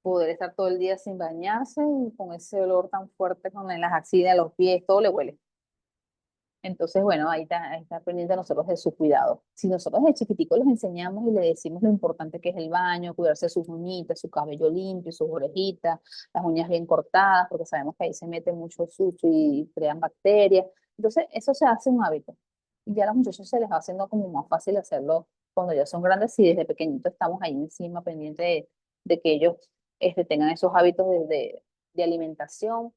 poder estar todo el día sin bañarse y con ese olor tan fuerte con las axilas, los pies, todo le huele. Entonces, bueno, ahí está pendiente de nosotros de su cuidado. Si nosotros de chiquiticos les enseñamos y le decimos lo importante que es el baño, cuidarse sus uñitas, su cabello limpio, sus orejitas, las uñas bien cortadas, porque sabemos que ahí se mete mucho sucio y crean bacterias. Entonces, eso se hace un hábito. Y ya a los muchachos se les va haciendo como más fácil hacerlo cuando ya son grandes y desde pequeñitos estamos ahí encima pendientes de que ellos tengan esos hábitos de alimentación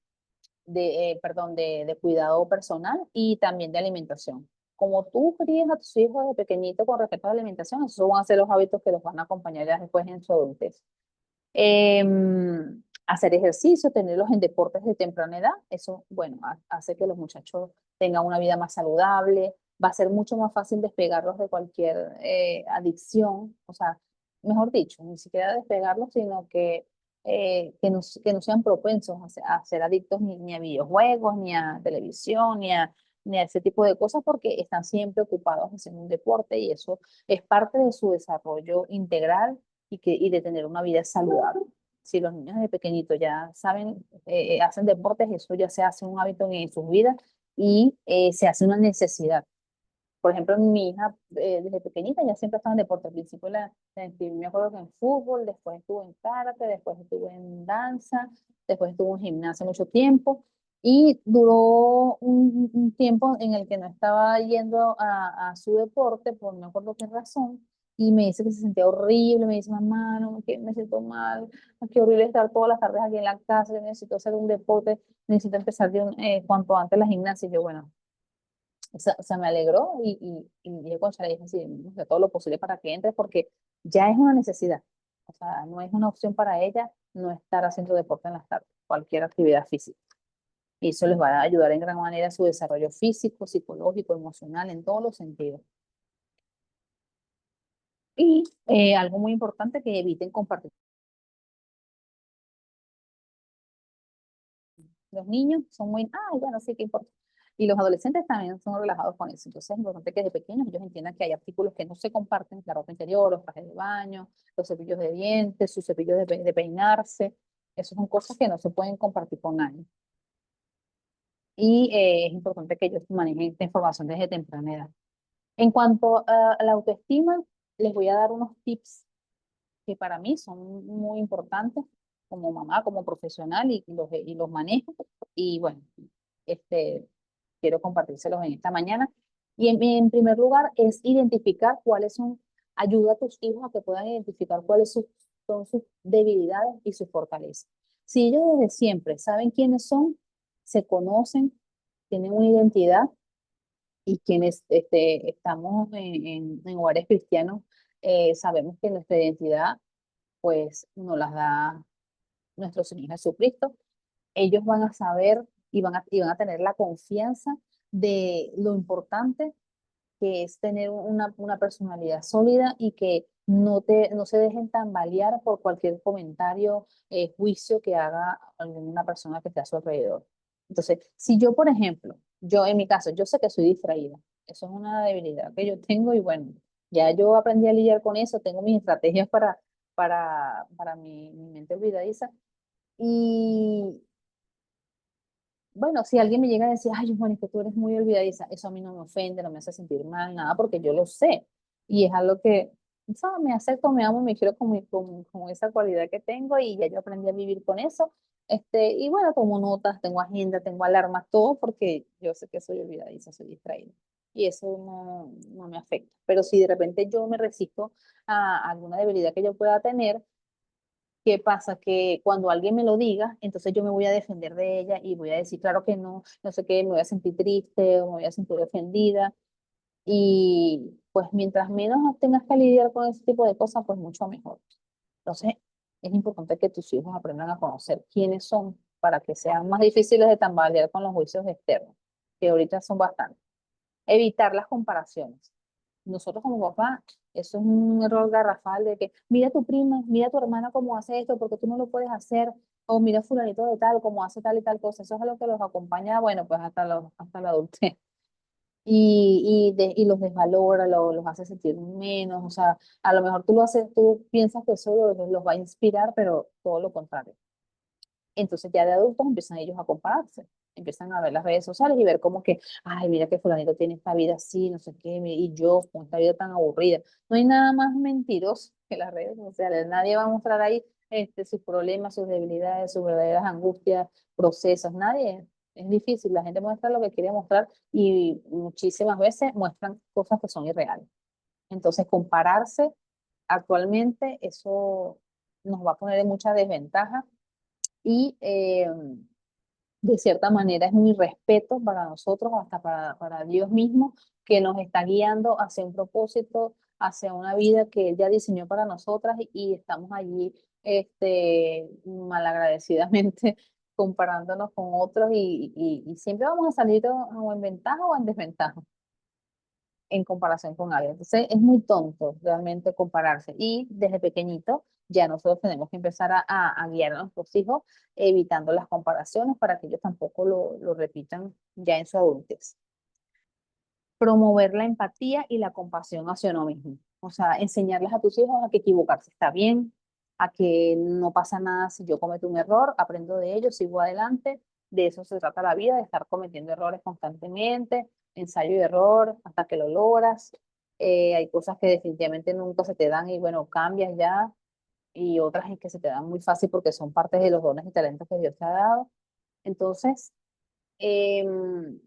perdón, de cuidado personal y también de alimentación. Como tú crías a tus hijos de pequeñito con respecto a la alimentación, esos van a ser los hábitos que los van a acompañar ya después en su adultez. Hacer ejercicio, tenerlos en deportes de temprana edad, eso, bueno, hace que los muchachos tengan una vida más saludable, va a ser mucho más fácil despegarlos de cualquier adicción, o sea, mejor dicho, ni siquiera despegarlos, sino que no sean propensos a ser adictos ni a videojuegos, ni a televisión, ni a ese tipo de cosas, porque están siempre ocupados haciendo un deporte y eso es parte de su desarrollo integral y de tener una vida saludable. Si los niños de pequeñito ya saben, hacen deportes, eso ya se hace un hábito en sus vidas y se hace una necesidad. Por ejemplo, mi hija desde pequeñita ya siempre estaba en deporte. Al principio me acuerdo que en fútbol, después estuvo en karate, después estuvo en danza, después estuvo en gimnasia mucho tiempo. Y duró un tiempo en el que no estaba yendo a su deporte, por no me acuerdo qué razón, y me dice que se sentía horrible, me dice, mamá, no, que me siento mal, qué horrible estar todas las tardes aquí en la casa, yo necesito hacer un deporte, necesito empezar cuanto antes la gimnasia. Y yo, bueno, o sea, me alegró y dije, concha, le dije así, o sea, todo lo posible para que entre porque ya es una necesidad. O sea, no es una opción para ella no estar haciendo deporte en las tardes, cualquier actividad física. Y eso les va a ayudar en gran manera a su desarrollo físico, psicológico, emocional, en todos los sentidos. Y algo muy importante, que eviten compartir. Los niños son muy, bueno, sí, qué importa. Y los adolescentes también son relajados con eso. Entonces es importante que desde pequeños ellos entiendan que hay artículos que no se comparten, la ropa interior, los trajes de baño, los cepillos de dientes, sus cepillos de peinarse. Esas son cosas que no se pueden compartir con nadie. Y es importante que ellos manejen esta información desde temprana edad. En cuanto a la autoestima, les voy a dar unos tips que para mí son muy importantes como mamá, como profesional y los manejo. Y bueno, este, quiero compartírselos en esta mañana. Y en primer lugar es identificar cuáles son, ayuda a tus hijos a que puedan identificar cuáles son sus debilidades y sus fortalezas. Si ellos desde siempre saben quiénes son, se conocen, tienen una identidad y quienes estamos en hogares cristianos, sabemos que nuestra identidad pues nos las da nuestro Señor Jesucristo. Ellos van a saber y van a tener la confianza de lo importante que es tener una personalidad sólida y que no se dejen tambalear por cualquier comentario, juicio que haga alguna persona que esté a su alrededor. Entonces, si yo, por ejemplo, yo en mi caso, yo sé que soy distraída, eso es una debilidad que yo tengo y bueno, ya yo aprendí a lidiar con eso, tengo mis estrategias para mi mente olvidadiza. Y bueno, si alguien me llega a decir, ay, bueno, es que tú eres muy olvidadiza, eso a mí no me ofende, no me hace sentir mal, nada, porque yo lo sé. Y es algo que, ¿sabes? Me acepto, me amo, me quiero con esa cualidad que tengo y ya yo aprendí a vivir con eso. Y bueno, tomo notas, tengo agenda, tengo alarmas, todo porque yo sé que soy olvidadiza, soy distraída. Y eso no me afecta. Pero si de repente yo me resisto a alguna debilidad que yo pueda tener, ¿qué pasa? Que cuando alguien me lo diga, entonces yo me voy a defender de ella y voy a decir, claro que no, no sé qué, me voy a sentir triste o me voy a sentir ofendida. Y pues mientras menos tengas que lidiar con ese tipo de cosas, pues mucho mejor. Entonces, es importante que tus hijos aprendan a conocer quiénes son para que sean más difíciles de tambalear con los juicios externos, que ahorita son bastantes. Evitar las comparaciones. Nosotros como papá, eso es un error garrafal de que mira a tu prima, mira a tu hermana cómo hace esto, porque tú no lo puedes hacer, o mira a fulanito de tal, cómo hace tal y tal cosa. Eso es lo que los acompaña, bueno, pues hasta la adultez. Y los desvalora, los hace sentir menos, o sea, a lo mejor tú lo haces, tú piensas que eso los va a inspirar, pero todo lo contrario. Entonces ya de adultos empiezan ellos a compararse, empiezan a ver las redes sociales y ver como que, ay, mira que fulanito tiene esta vida así, no sé qué, y yo con esta vida tan aburrida. No hay nada más mentiroso que las redes sociales. Nadie va a mostrar ahí sus problemas, sus debilidades, sus verdaderas angustias, procesos. Nadie. Es difícil. La gente muestra lo que quiere mostrar y muchísimas veces muestran cosas que son irreales. Entonces, compararse actualmente, eso nos va a poner en mucha desventaja y de cierta manera es un irrespeto para nosotros, hasta para Dios mismo, que nos está guiando hacia un propósito, hacia una vida que Él ya diseñó para nosotras y estamos allí malagradecidamente comparándonos con otros y siempre vamos a salir o en ventaja o en desventaja en comparación con alguien. Entonces es muy tonto realmente compararse. Y desde pequeñito ya nosotros tenemos que empezar a guiar a nuestros hijos evitando las comparaciones para que ellos tampoco lo repitan ya en su adultez. Promover la empatía y la compasión hacia uno mismo. O sea, enseñarles a tus hijos a que equivocarse está bien, a que no pasa nada si yo cometo un error, aprendo de ello, sigo adelante. De eso se trata la vida, de estar cometiendo errores constantemente, ensayo y error hasta que lo logras. Hay cosas que definitivamente nunca se te dan y bueno, cambias ya, y otras es que se te dan muy fácil porque son partes de los dones y talentos que Dios te ha dado. Entonces, em,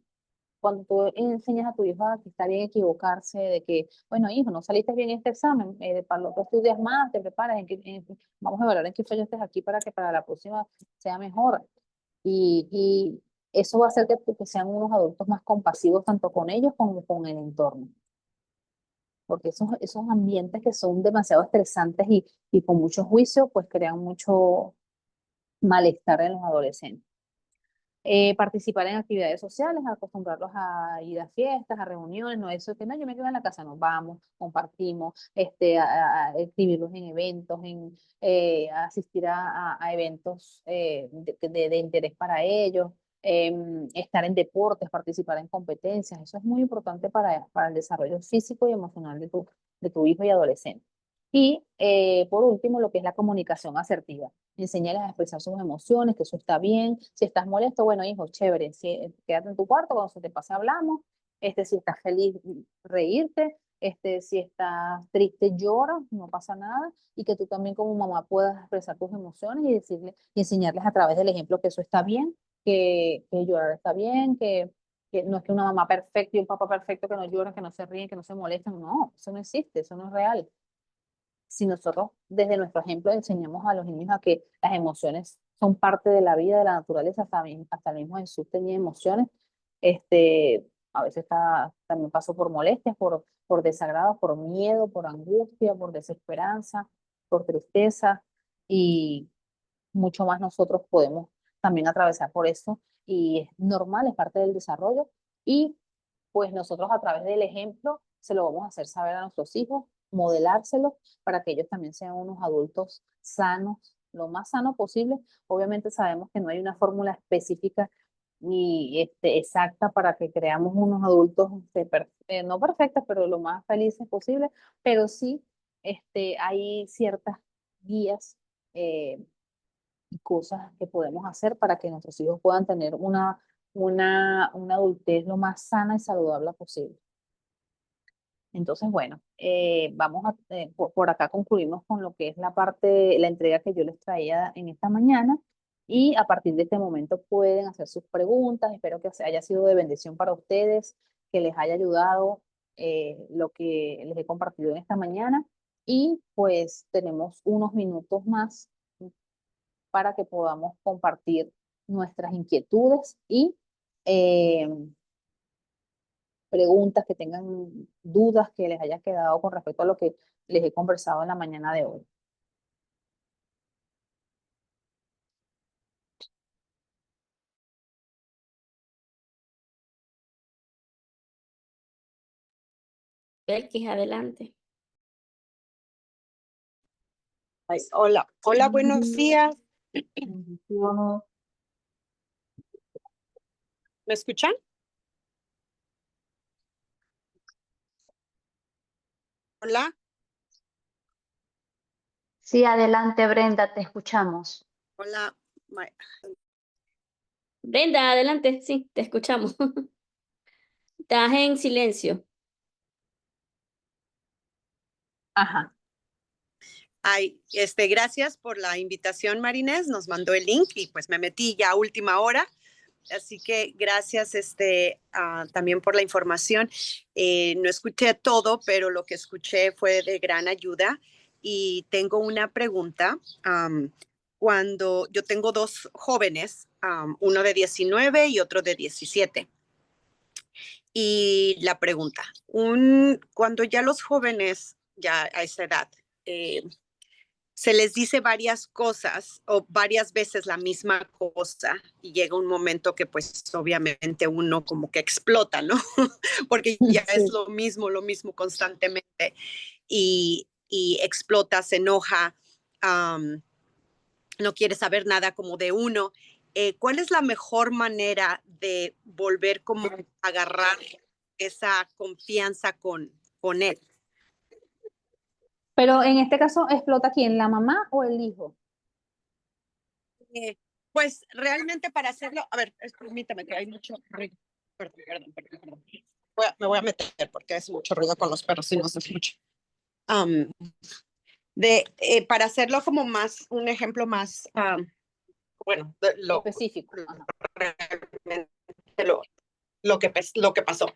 cuando tú enseñas a tu hijo a que está bien equivocarse, de que, bueno, hijo, no saliste bien en este examen, para lo que estudias más, te preparas, vamos a evaluar en qué fallaste aquí para que para la próxima sea mejor. Y eso va a hacer que sean unos adultos más compasivos tanto con ellos como con el entorno. Porque esos ambientes que son demasiado estresantes y con mucho juicio, pues crean mucho malestar en los adolescentes. Participar en actividades sociales, acostumbrarlos a ir a fiestas, a reuniones, no eso que no, yo me quedo en la casa, nos vamos, compartimos, a escribirlos en eventos, asistir a eventos de interés para ellos, estar en deportes, participar en competencias, eso es muy importante para el desarrollo físico y emocional de tu hijo y adolescente. Y por último, lo que es la comunicación asertiva. Enseñarles a expresar sus emociones, que eso está bien. Si estás molesto, bueno, hijo, chévere, quédate en tu cuarto, cuando se te pase hablamos. Si estás feliz, reírte. si estás triste, llora, no pasa nada, y que tú también como mamá puedas expresar tus emociones y decirle, y enseñarles a través del ejemplo que eso está bien, que llorar está bien, que no es que una mamá perfecta y un papá perfecto que no lloran, que no se ríen, que no se molestan, no, eso no existe, eso no es real. Si nosotros desde nuestro ejemplo enseñamos a los niños a que las emociones son parte de la vida, de la naturaleza, hasta el mismo Jesús tenía emociones, a veces también pasó por molestias, por desagrado, por miedo, por angustia, por desesperanza, por tristeza, y mucho más nosotros podemos también atravesar por eso, y es normal, es parte del desarrollo, y pues nosotros a través del ejemplo se lo vamos a hacer saber a nuestros hijos, modelárselo para que ellos también sean unos adultos sanos, lo más sano posible. Obviamente sabemos que no hay una fórmula específica ni exacta para que creamos unos adultos no perfectos, pero lo más felices posible, pero sí hay ciertas guías y cosas que podemos hacer para que nuestros hijos puedan tener una adultez lo más sana y saludable posible. Entonces, bueno, por acá concluimos con lo que es la entrega que yo les traía en esta mañana, y a partir de este momento pueden hacer sus preguntas. Espero que haya sido de bendición para ustedes, que les haya ayudado lo que les he compartido en esta mañana, y pues tenemos unos minutos más para que podamos compartir nuestras inquietudes y eh, preguntas, que tengan dudas que les haya quedado con respecto a lo que les he conversado en la mañana de hoy. Belkis, adelante. Ay, hola, hola, buenos días. Bendiciones. ¿Me escuchan? Hola, Sí, adelante, Brenda, te escuchamos. hola. Brenda, adelante, sí, te escuchamos. Estás en silencio. Ajá. Ay, gracias por la invitación, Marinés. Nos mandó el link y pues me metí ya a última hora. Así que gracias también por la información. No escuché todo, pero lo que escuché fue de gran ayuda. Y tengo una pregunta. Cuando yo tengo dos jóvenes, uno de 19 y otro de 17. Y la pregunta, cuando ya los jóvenes, ya a esa edad, se les dice varias cosas o varias veces la misma cosa, y llega un momento que pues obviamente uno como que explota, ¿no? Porque ya Sí. es lo mismo constantemente, y explota, se enoja, no quiere saber nada como de uno. ¿Cuál es la mejor manera de volver como a agarrar esa confianza con él? Pero en este caso, ¿explota quién? ¿La mamá o el hijo? Pues realmente para hacerlo, a ver, permítame que hay mucho ruido. Perdón. Me voy a meter porque es mucho ruido con los perros y no se escucha. Para hacerlo como más, un ejemplo más, bueno, Específico. Ajá. realmente lo que pasó.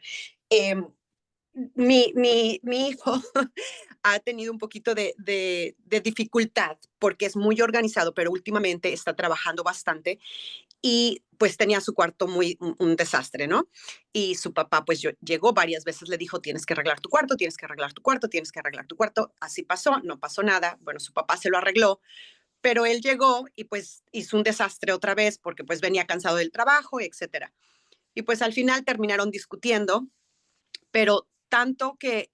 Mi hijo ha tenido un poquito de dificultad porque es muy organizado, pero últimamente está trabajando bastante, y pues tenía su cuarto un desastre, ¿no? Y su papá pues llegó varias veces, le dijo, tienes que arreglar tu cuarto, tienes que arreglar tu cuarto, tienes que arreglar tu cuarto. Así pasó, no pasó nada. Bueno, su papá se lo arregló, pero él llegó y pues hizo un desastre otra vez porque pues venía cansado del trabajo, etcétera. Y pues al final terminaron discutiendo, pero tanto que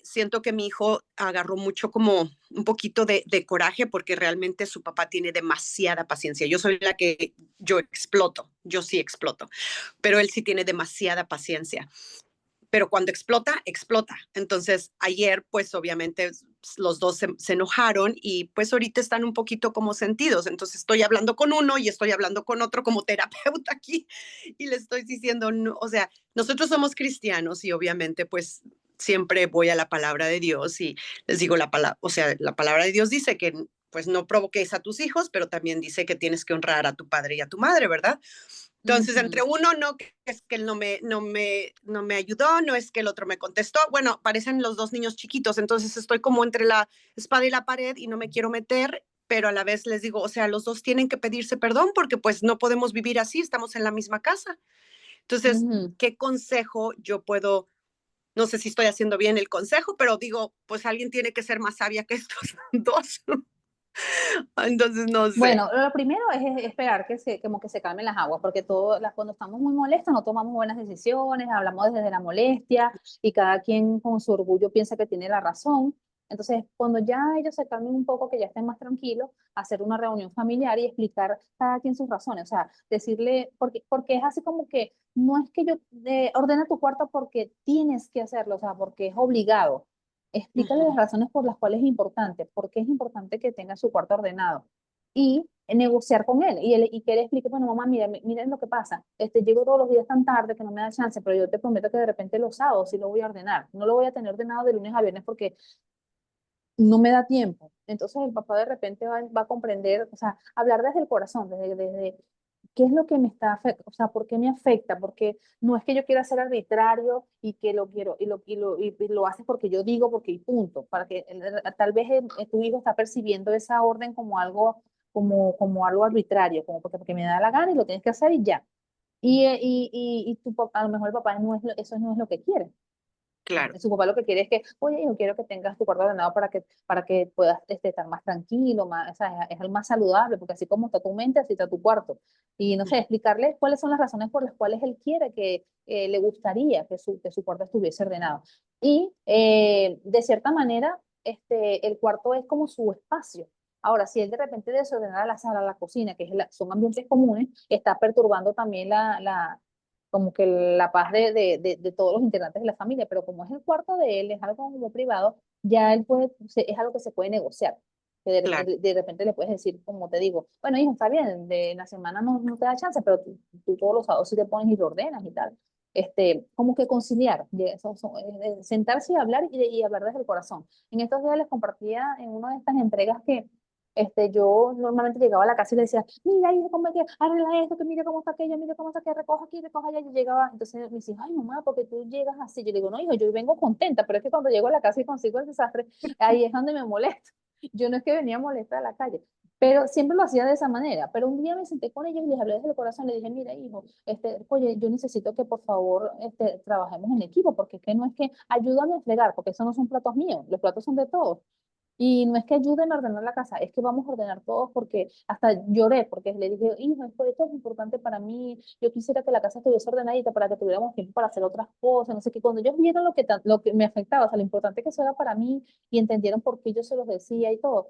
siento que mi hijo agarró mucho como un poquito de coraje, porque realmente su papá tiene demasiada paciencia. Yo soy la que yo sí exploto, pero él sí tiene demasiada paciencia. Pero cuando explota, explota. Entonces ayer pues obviamente los dos se enojaron, y pues ahorita están un poquito como sentidos. Entonces estoy hablando con uno y estoy hablando con otro como terapeuta aquí, y le estoy diciendo, no, o sea, nosotros somos cristianos y obviamente pues siempre voy a la palabra de Dios y les digo la palabra, o sea, la palabra de Dios dice que pues no provoques a tus hijos, pero también dice que tienes que honrar a tu padre y a tu madre, ¿verdad? Entonces, entre uno, no, que es que él no me ayudó, no es que el otro me contestó. Bueno, parecen los dos niños chiquitos, entonces estoy como entre la espada y la pared y no me quiero meter, pero a la vez les digo, o sea, los dos tienen que pedirse perdón porque pues no podemos vivir así, estamos en la misma casa. Entonces, Ujú. ¿qué consejo yo puedo? No sé si estoy haciendo bien el consejo, pero digo, pues alguien tiene que ser más sabia que estos dos. Entonces, no sé. Bueno, lo primero es esperar como que se calmen las aguas, porque cuando estamos muy molestos no tomamos buenas decisiones, hablamos desde la molestia y cada quien con su orgullo piensa que tiene la razón. Entonces, cuando ya ellos se calmen un poco, que ya estén más tranquilos, hacer una reunión familiar y explicar cada quien sus razones. O sea, decirle, porque es así como que no es que yo ordena tu cuarto porque tienes que hacerlo, o sea, porque es obligado. Explícale las Ujú. razones por las cuales es importante, por qué es importante que tenga su cuarto ordenado y negociar con él y que él explique, bueno, mamá, mira, miren lo que pasa, llego todos los días tan tarde que no me da chance, pero yo te prometo que de repente los sábados sí lo voy a ordenar, no lo voy a tener ordenado de lunes a viernes porque no me da tiempo. Entonces el papá de repente va a comprender, o sea, hablar desde el corazón, desde qué es lo que me está afectando, o sea, por qué me afecta, porque no es que yo quiera ser arbitrario y que lo quiero, y lo haces porque yo digo, porque y punto, para que tal vez tu hijo está percibiendo esa orden como algo, como algo arbitrario, como porque me da la gana y lo tienes que hacer y ya. Y a lo mejor el papá eso no es lo que quiere. Claro. Su papá lo que quiere es que, oye, yo quiero que tengas tu cuarto ordenado para que puedas estar más tranquilo, más, o sea, es el más saludable, porque así como está tu mente, así está tu cuarto. Y no sé, explicarle cuáles son las razones por las cuales él quiere que le gustaría que su cuarto estuviese ordenado. Y de cierta manera, el cuarto es como su espacio. Ahora, si él de repente desordena la sala, la cocina, son ambientes comunes, está perturbando también como que la paz de todos los integrantes de la familia, pero como es el cuarto de él, es algo como privado, ya él es algo que se puede negociar. Que Claro. de repente le puedes decir, como te digo, bueno, hijo, está bien, de la semana no te da chance, pero tú todos los sábados sí te pones y lo ordenas y tal. Como que conciliar, sentarse y hablar y hablar desde el corazón. En estos días les compartía en una de estas entregas que yo normalmente llegaba a la casa y le decía, mira, hijo, cómo es que arregla esto, que mira cómo está aquello, mira cómo está que recoja aquí, recoja allá. Yo llegaba, entonces me decía, ay, mamá, porque tú llegas así. Yo le digo, no, hijo, yo vengo contenta, pero es que cuando llego a la casa y consigo el desastre, ahí es donde me molesto. Yo no es que venía molesta a la calle, pero siempre lo hacía de esa manera. Pero un día me senté con ellos y les hablé desde el corazón, le dije, mira, hijo, oye, yo necesito que por favor trabajemos en equipo, porque es que no es que ayúdame a fregar, porque esos no son platos míos, los platos son de todos. Y no es que ayuden a ordenar la casa, es que vamos a ordenar todos porque hasta lloré, porque le dije, hijo, esto es importante para mí, yo quisiera que la casa estuviese ordenadita para que tuviéramos tiempo para hacer otras cosas, no sé qué. Cuando ellos vieron lo que me afectaba, o sea, lo importante que eso era para mí y entendieron por qué yo se los decía y todo,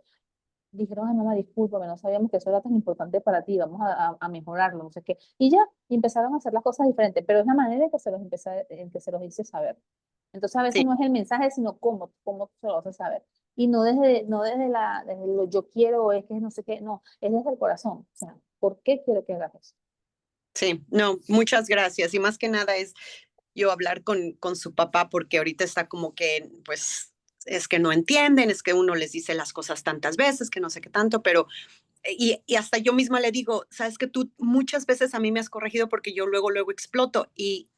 dijeron, ay, mamá, discúlpame, no sabíamos que eso era tan importante para ti, vamos a mejorarlo, no sé qué. Y ya, y empezaron a hacer las cosas diferentes, pero es la manera en que se los hice saber. Entonces a veces Sí, no es el mensaje, sino cómo se lo hace saber. Y no desde lo yo quiero, es que no sé qué, no, es desde el corazón. O sea, ¿por qué quiero que hagas eso? sí, no, muchas gracias. Y más que nada es yo hablar con su papá porque ahorita está como que, pues, es que no entienden, es que uno les dice las cosas tantas veces, que no sé qué tanto, pero, y hasta yo misma le digo, sabes que tú muchas veces a mí me has corregido porque yo luego exploto y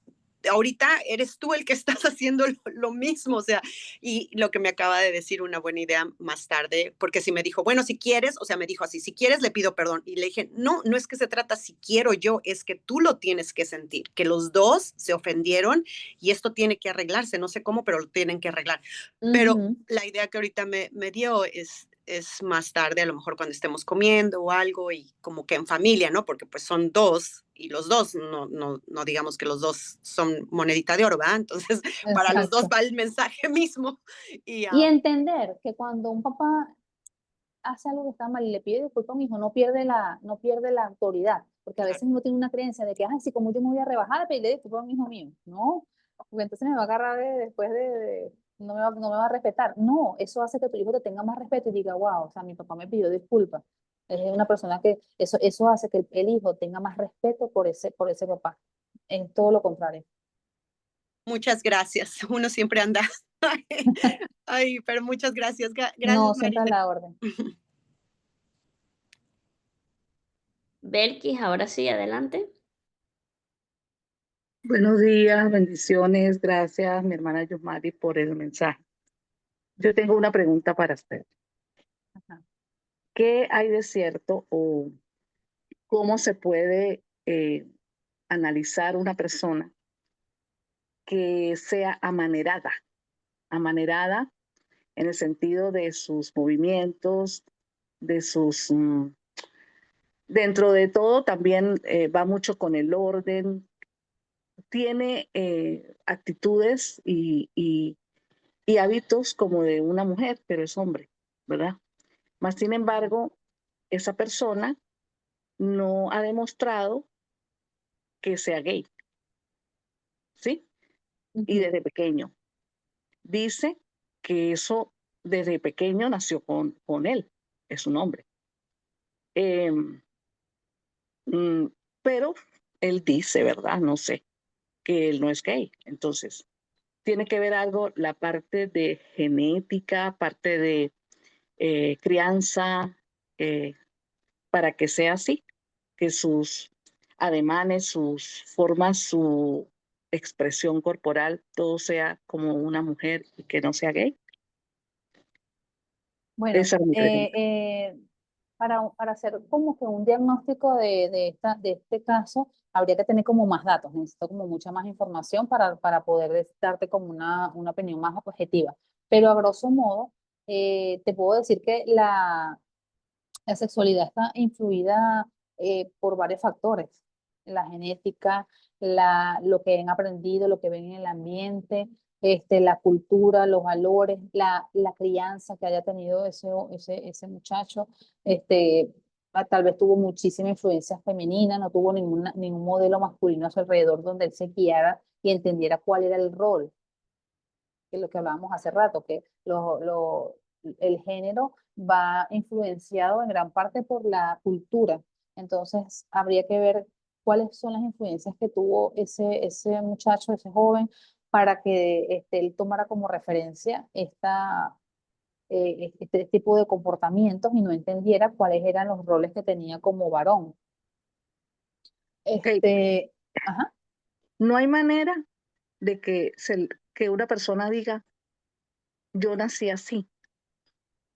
ahorita eres tú el que estás haciendo lo mismo, o sea, y lo que me acaba de decir una buena idea más tarde, porque si me dijo, bueno, si quieres, o sea, me dijo así, si quieres le pido perdón, y le dije, no, no es que se trata si quiero yo, es que tú lo tienes que sentir, que los dos se ofendieron y esto tiene que arreglarse, no sé cómo, pero lo tienen que arreglar. Pero Ujú. la idea que ahorita me dio es más tarde, a lo mejor cuando estemos comiendo o algo y como que en familia, ¿no? Porque pues son dos y los dos, no digamos que los dos son monedita de oro, ¿verdad? Entonces, para los dos Exacto. va el mensaje mismo. Y Y entender que cuando un papá hace algo que está mal y le pide disculpas a un hijo, no pierde la autoridad, porque a claro, veces uno tiene una creencia de que, ay, sí, como yo me voy a rebajar a pedirle disculpas a un hijo mío. No, porque entonces me va a agarrar después no me va a respetar. No, eso hace que tu hijo te tenga más respeto y diga, wow, o sea, mi papá me pidió disculpas. Es una persona que, eso hace que el hijo tenga más respeto por ese papá. Es todo lo contrario. Muchas gracias. Uno siempre anda. Ay, pero muchas gracias. Gracias, No, siempre a María. la orden. Belkis, ahora sí, adelante. Buenos días, bendiciones. Gracias, mi hermana Yusmari, por el mensaje. Yo tengo una pregunta para usted. Ajá. ¿Qué hay de cierto o cómo se puede analizar una persona que sea amanerada? Amanerada en el sentido de sus movimientos, de sus... dentro de todo también va mucho con el orden, tiene actitudes y hábitos como de una mujer, pero es hombre, ¿verdad? Más sin embargo, esa persona no ha demostrado que sea gay, ¿sí? Y Ujú. desde pequeño. Dice que eso desde pequeño nació con él, es un hombre. Em, mm, pero él dice, ¿verdad? No sé, que él no es gay. Entonces, tiene que ver algo la parte de genética, parte de crianza, eh, para que sea así, que sus ademanes, sus formas, su expresión corporal, todo sea como una mujer y que no sea gay. Bueno, Esa es mi pregunta. para hacer como que un diagnóstico de este caso, habría que tener como más datos, necesito como mucha más información para poder darte como una opinión más objetiva. Pero a grosso modo, te puedo decir que la sexualidad está influida por varios factores, la genética, lo que han aprendido, lo que ven en el ambiente, la cultura, los valores, la crianza que haya tenido ese muchacho, tal vez tuvo muchísima influencia femenina, no tuvo ningún modelo masculino a su alrededor donde él se guiara y entendiera cuál era el rol, que es lo que hablábamos hace rato, que el género va influenciado en gran parte por la cultura. Entonces, habría que ver cuáles son las influencias que tuvo ese muchacho, ese joven, para que él tomara como referencia este tipo de comportamientos y no entendiera cuáles eran los roles que tenía como varón. Ok, Ajá. no hay manera de que una persona diga, yo nací así,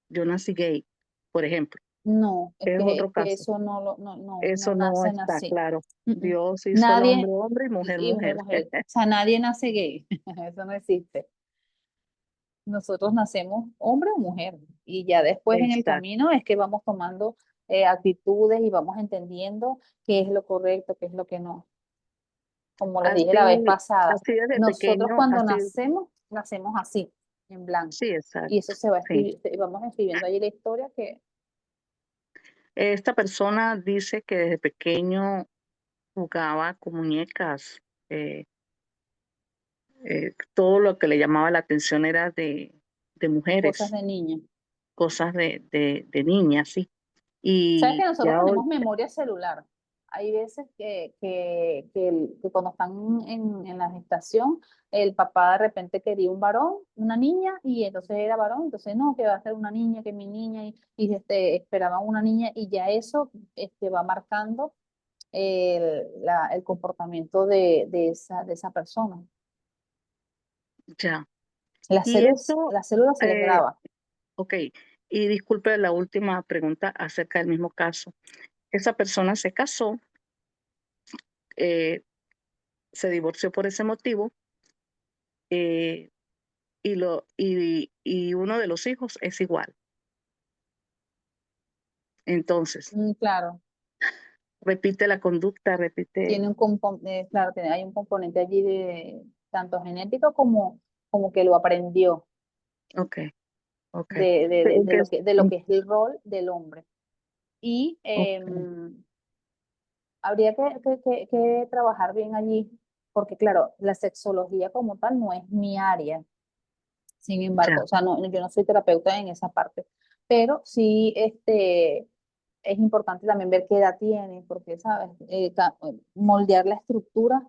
yo nací gay, por ejemplo. No, Es es otro que caso. eso no Eso no nacen está así. claro. Mm, mm. Dios hizo al hombre Nadie, hombre y mujer y mujer, mujer. mujer. O sea, nadie nace gay. Eso no existe. Nosotros nacemos hombre o mujer. Y ya después en el Exacto. camino es que vamos tomando actitudes y vamos entendiendo qué es lo correcto, qué es lo que no. Como les dije la vez Así, pasada, así desde nosotros pequeño, cuando así, nacemos así, en blanco. sí, Y exacto, eso se va sí. vamos escribiendo ahí la historia que Esta persona dice que desde pequeño jugaba con muñecas. eh, todo lo que le llamaba la atención era de cosas mujeres, de niña. cosas de niñas, sí. Sabes que Y nosotros ya hoy, tenemos memoria celular. Hay veces que cuando están en la gestación, el papá de repente quería un varón, una niña, y entonces era varón, entonces no, que va a ser una niña, que mi niña, y esperaban una niña, y ya eso va marcando el comportamiento de esa persona. ya. Las Y células, eso, las células se les eh, graba. ok. Y disculpe la última pregunta acerca del mismo caso. Esa persona se casó, eh, se divorció por ese motivo, eh, y uno de los hijos es igual. Entonces, Claro. repite la conducta, repite. Claro, hay un componente allí de tanto genético como que lo aprendió Ok, ok. de Que lo es- que es el rol del hombre. Y ok, habría que trabajar bien allí, porque claro, la sexología como tal no es mi área, sin embargo, ya, o sea, yo no soy terapeuta en esa parte, pero sí es importante también ver qué edad tiene, porque, ¿sabes? Moldear la estructura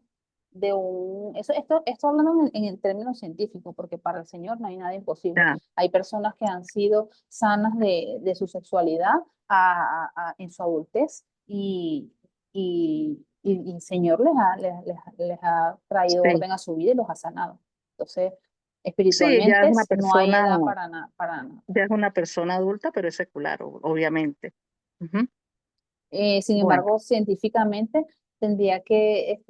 esto hablando en el término científico, porque para el Señor no hay nada imposible. Ya, Hay personas que han sido sanas de su sexualidad en su adultez y el Señor les ha traído sí. orden a su vida y los ha sanado. Entonces, Sí, ya espiritualmente es una no hay persona, edad para nada. ya es una persona adulta, pero es secular, obviamente. Ujú. Sin Bueno, embargo, científicamente tendría que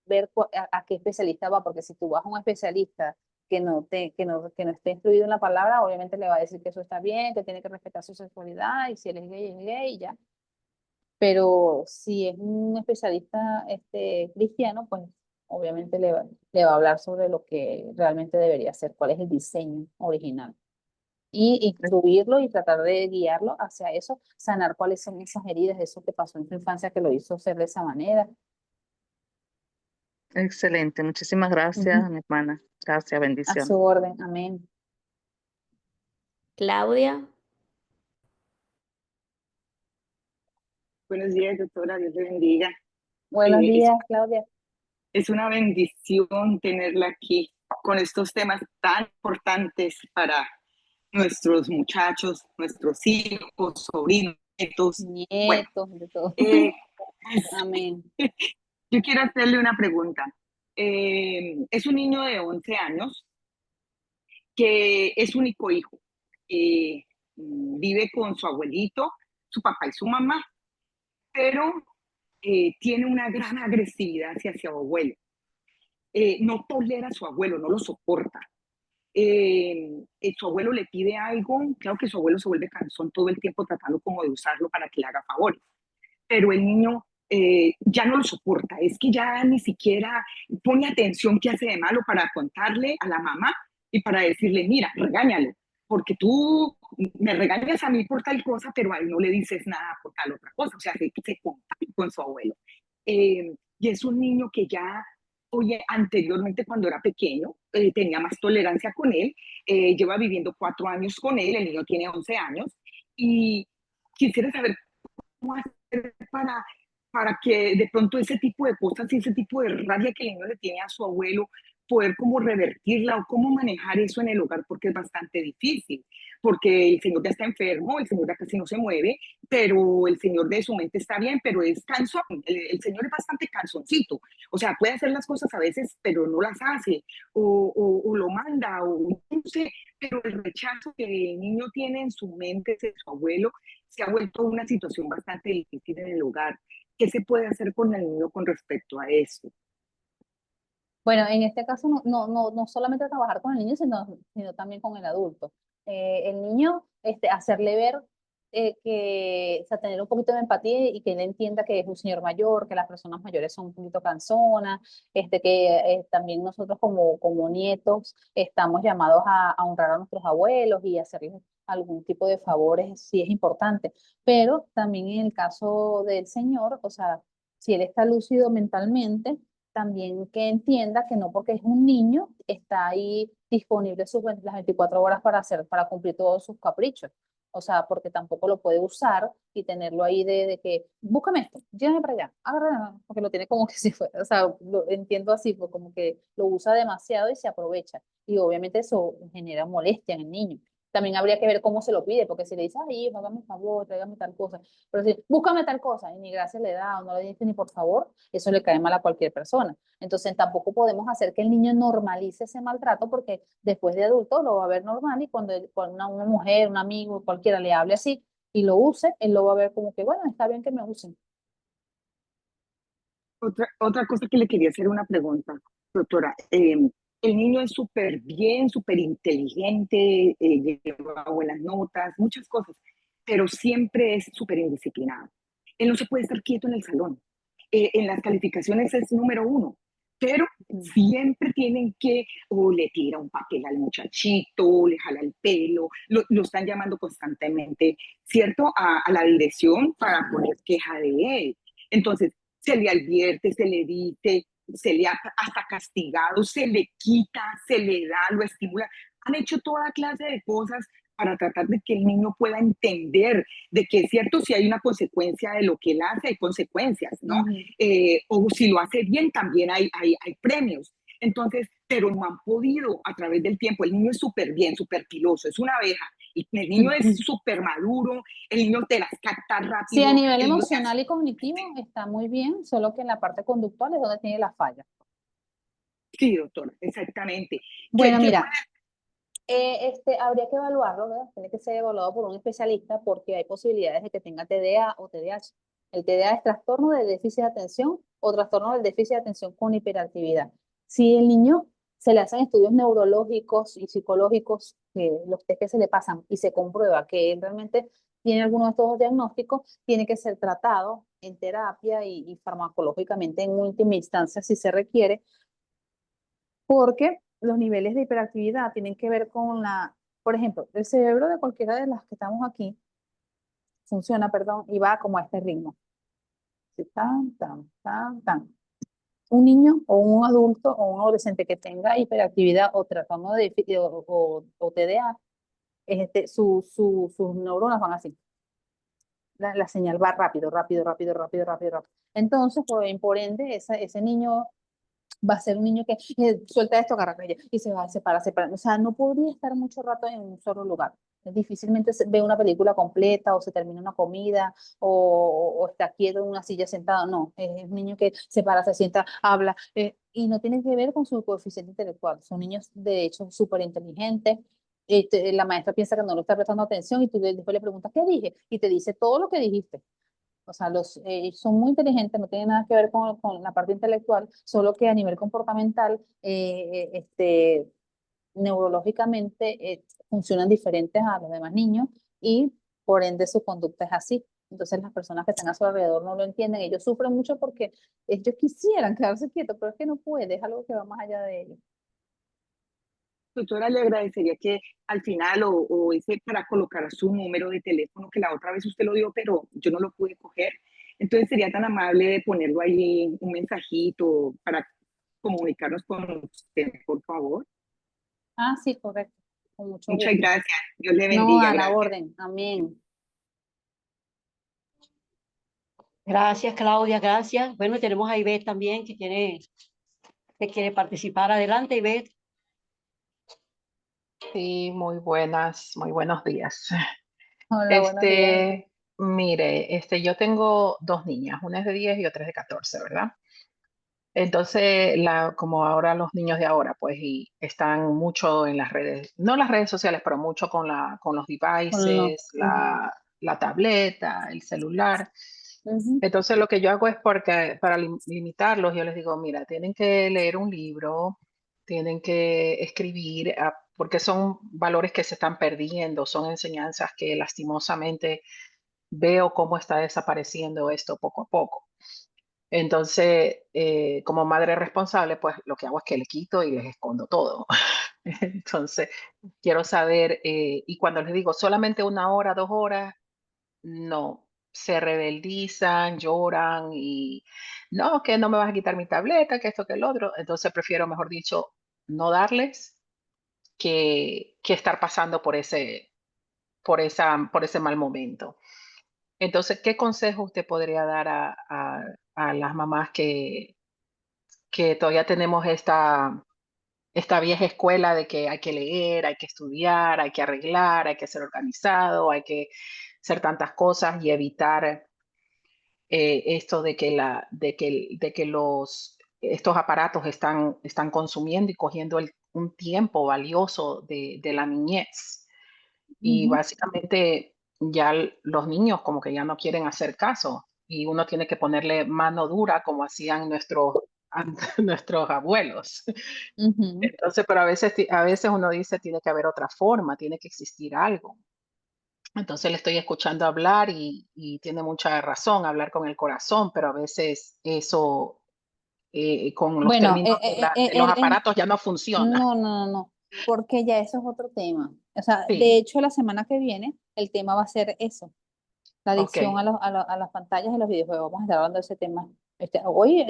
ver a qué especialista va, porque si tú vas a un especialista que no esté instruido en la palabra, obviamente le va a decir que eso está bien, que tiene que respetar su sexualidad, y si él es gay, y ya. Pero si es un especialista cristiano, pues obviamente le va a hablar sobre lo que realmente debería ser, cuál es el diseño original y instruirlo y tratar de guiarlo hacia eso, sanar cuáles son esas heridas, eso que pasó en su infancia que lo hizo ser de esa manera. excelente. Muchísimas Ujú. gracias, mi hermana. Gracias, A bendición. su orden, amén. Claudia, Buenos días, doctora, Dios le bendiga. Buenos Es, días, Claudia. es una bendición tenerla aquí con estos temas tan importantes para nuestros muchachos, nuestros hijos, sobrinos, nietos. Bueno, Nietos, de todo. eh, Amén. yo quiero hacerle una pregunta. Es un niño de 11 años que es único hijo. Vive con su abuelito, su papá y su mamá, pero tiene una gran agresividad hacia su abuelo. No tolera a su abuelo, no lo soporta. Su abuelo le pide algo, claro que su abuelo se vuelve cansón todo el tiempo tratando como de usarlo para que le haga favores, pero el niño ya no lo soporta, es que ya ni siquiera pone atención qué hace de malo para contarle a la mamá y para decirle, mira, regáñalo, porque tú me regañas a mí por tal cosa, pero a él no le dices nada por tal otra cosa, o sea, se comparte con su abuelo. Y es un niño que ya, oye, anteriormente cuando era pequeño, tenía más tolerancia con él, lleva viviendo 4 años con él, el niño tiene 11 años, y quisiera saber cómo hacer para que de pronto ese tipo de cosas y ese tipo de rabia que el niño le tiene a su abuelo, poder como revertirla o cómo manejar eso en el hogar, porque es bastante difícil, porque el señor ya está enfermo, el señor ya casi no se mueve, pero el señor de su mente está bien, pero es cansón, el señor es bastante cansoncito, o sea, puede hacer las cosas a veces, pero no las hace, o lo manda, o no sé, pero el rechazo que el niño tiene en su mente de su abuelo se ha vuelto una situación bastante difícil en el hogar. ¿Qué se puede hacer con el niño con respecto a eso? Bueno, en este caso no solamente trabajar con el niño, sino también con el adulto. El niño, hacerle ver o sea, tener un poquito de empatía y que él entienda que es un señor mayor, que las personas mayores son un poquito cansonas, que también nosotros como nietos estamos llamados a honrar a nuestros abuelos y hacerles algún tipo de favores si es importante. Pero también en el caso del señor, o sea, si él está lúcido mentalmente, también que entienda que no porque es un niño está ahí disponible las 24 horas para cumplir todos sus caprichos. O sea, porque tampoco lo puede usar y tenerlo ahí de que, búscame esto, llévame para allá, agárrame, porque lo tiene como que si fuera, o sea, lo entiendo así, pues como que lo usa demasiado y se aprovecha. Y obviamente eso genera molestia en el niño. También habría que ver cómo se lo pide, porque si le dice, ay, hijo, hágame un favor, tráigame tal cosa, pero si, búscame tal cosa, y ni gracias le da, o no le dice ni por favor, eso le cae mal a cualquier persona. Entonces tampoco podemos hacer que el niño normalice ese maltrato porque después de adulto lo va a ver normal y cuando una mujer, un amigo, cualquiera le hable así y lo use, él lo va a ver como que, bueno, está bien que me usen. Otra cosa que le quería hacer una pregunta, doctora. El niño es súper bien, súper inteligente, lleva buenas notas, muchas cosas, pero siempre es súper indisciplinado. Él no se puede estar quieto en el salón. En las calificaciones es número uno, pero siempre tienen que, o le tira un papel al muchachito, le jala el pelo, lo están llamando constantemente, ¿cierto? A la dirección para poner queja de él. Entonces, se le advierte, se le dice, se le ha hasta castigado, se le quita, se le da, lo estimula. Han hecho toda clase de cosas para tratar de que el niño pueda entender de que es cierto, si hay una consecuencia de lo que él hace, hay consecuencias, ¿no? O si lo hace bien, también hay premios. Entonces, pero no han podido a través del tiempo. El niño es súper bien, súper piloso, es una abeja. Y el niño es súper maduro, el niño te las capta rápido. Sí, a nivel el niño emocional y cognitivo está muy bien, solo que en la parte conductual es donde tiene la falla. Sí, doctora, exactamente. Bueno, ¿Qué mira, habría que evaluarlo, ¿verdad? Tiene que ser evaluado por un especialista porque hay posibilidades de que tenga TDA o TDAH. El TDA es trastorno del déficit de atención o trastorno del déficit de atención con hiperactividad. Si el niño se le hacen estudios neurológicos y psicológicos, los test que se le pasan y se comprueba que él realmente tiene alguno de estos dos diagnósticos, tiene que ser tratado en terapia y farmacológicamente en última instancia si se requiere, porque los niveles de hiperactividad tienen que ver con por ejemplo, el cerebro de cualquiera de las que estamos aquí funciona, perdón, y va como a este ritmo. Tan, tan, tan, tan. Un niño o un adulto o un adolescente que tenga hiperactividad o trastorno de o TDA, sus neuronas van así. La señal va rápido, rápido, rápido, rápido, rápido, rápido. Entonces, por ende, ese niño va a ser un niño que suelta esto, agarra aquello, y se va, se para, se para. O sea, no podría estar mucho rato en un solo lugar. Difícilmente ve una película completa o se termina una comida o está quieto en una silla sentado. No, es un niño que se para, se sienta, habla, y no tiene que ver con su coeficiente intelectual. Son niños, de hecho, súper inteligentes. La maestra piensa que no le está prestando atención y tú después le preguntas, ¿qué dije? Y te dice todo lo que dijiste. O sea, son muy inteligentes, no tienen nada que ver con la parte intelectual, solo que a nivel comportamental, neurológicamente, funcionan diferentes a los demás niños y por ende su conducta es así. Entonces las personas que están a su alrededor no lo entienden, ellos sufren mucho porque ellos quisieran quedarse quietos, pero es que no puede, es algo que va más allá de ellos. Doctora, le agradecería que al final o ese para colocar su número de teléfono, que la otra vez usted lo dio, pero yo no lo pude coger. Entonces sería tan amable de ponerlo ahí un mensajito para comunicarnos con usted, por favor. Ah, sí, correcto, con mucho Muchas gusto. gracias. Dios le No, bendiga. a la Gracias. orden, amén. Gracias, Claudia, gracias. Bueno, tenemos a Ivette también que quiere participar. Adelante, Ivette. Sí, muy buenos días. Hola, buenos días. Mire, yo tengo dos niñas, una es de 10 y otra es de 14, ¿verdad? Entonces, como ahora los niños de ahora, pues, y están mucho en las redes, no las redes sociales, pero mucho con los devices, la tableta, el celular. Entonces, lo que yo hago es porque para limitarlos, yo les digo, mira, tienen que leer un libro, tienen que escribir, porque son valores que se están perdiendo, son enseñanzas que lastimosamente veo cómo está desapareciendo esto poco a poco. Entonces, como madre responsable, pues lo que hago es que le quito y les escondo todo. Entonces, quiero saber, y cuando les digo solamente 1 hora, 2 horas, no, se rebeldizan, lloran y no, que no me vas a quitar mi tableta, que esto, que el otro. Entonces, prefiero, mejor dicho, no darles que estar pasando por ese mal momento. Entonces, ¿qué consejo usted podría dar a las mamás que todavía tenemos esta vieja escuela de que hay que leer, hay que estudiar, hay que arreglar, hay que ser organizado, hay que hacer tantas cosas y evitar esto de que estos aparatos están consumiendo y cogiendo un tiempo valioso de la niñez? Y básicamente ya los niños como que ya no quieren hacer caso y uno tiene que ponerle mano dura como hacían nuestros abuelos. Entonces, pero a veces uno dice, tiene que haber otra forma, tiene que existir algo. Entonces le estoy escuchando hablar y tiene mucha razón, hablar con el corazón, pero a veces eso con los Bueno, términos de los aparatos ya no funciona. no, no, no, no, porque ya eso es otro tema. O sea, de Sí, hecho, la semana que viene el tema va a ser eso, la ok, adicción a las pantallas y los videojuegos. Vamos a estar hablando de ese tema. Hoy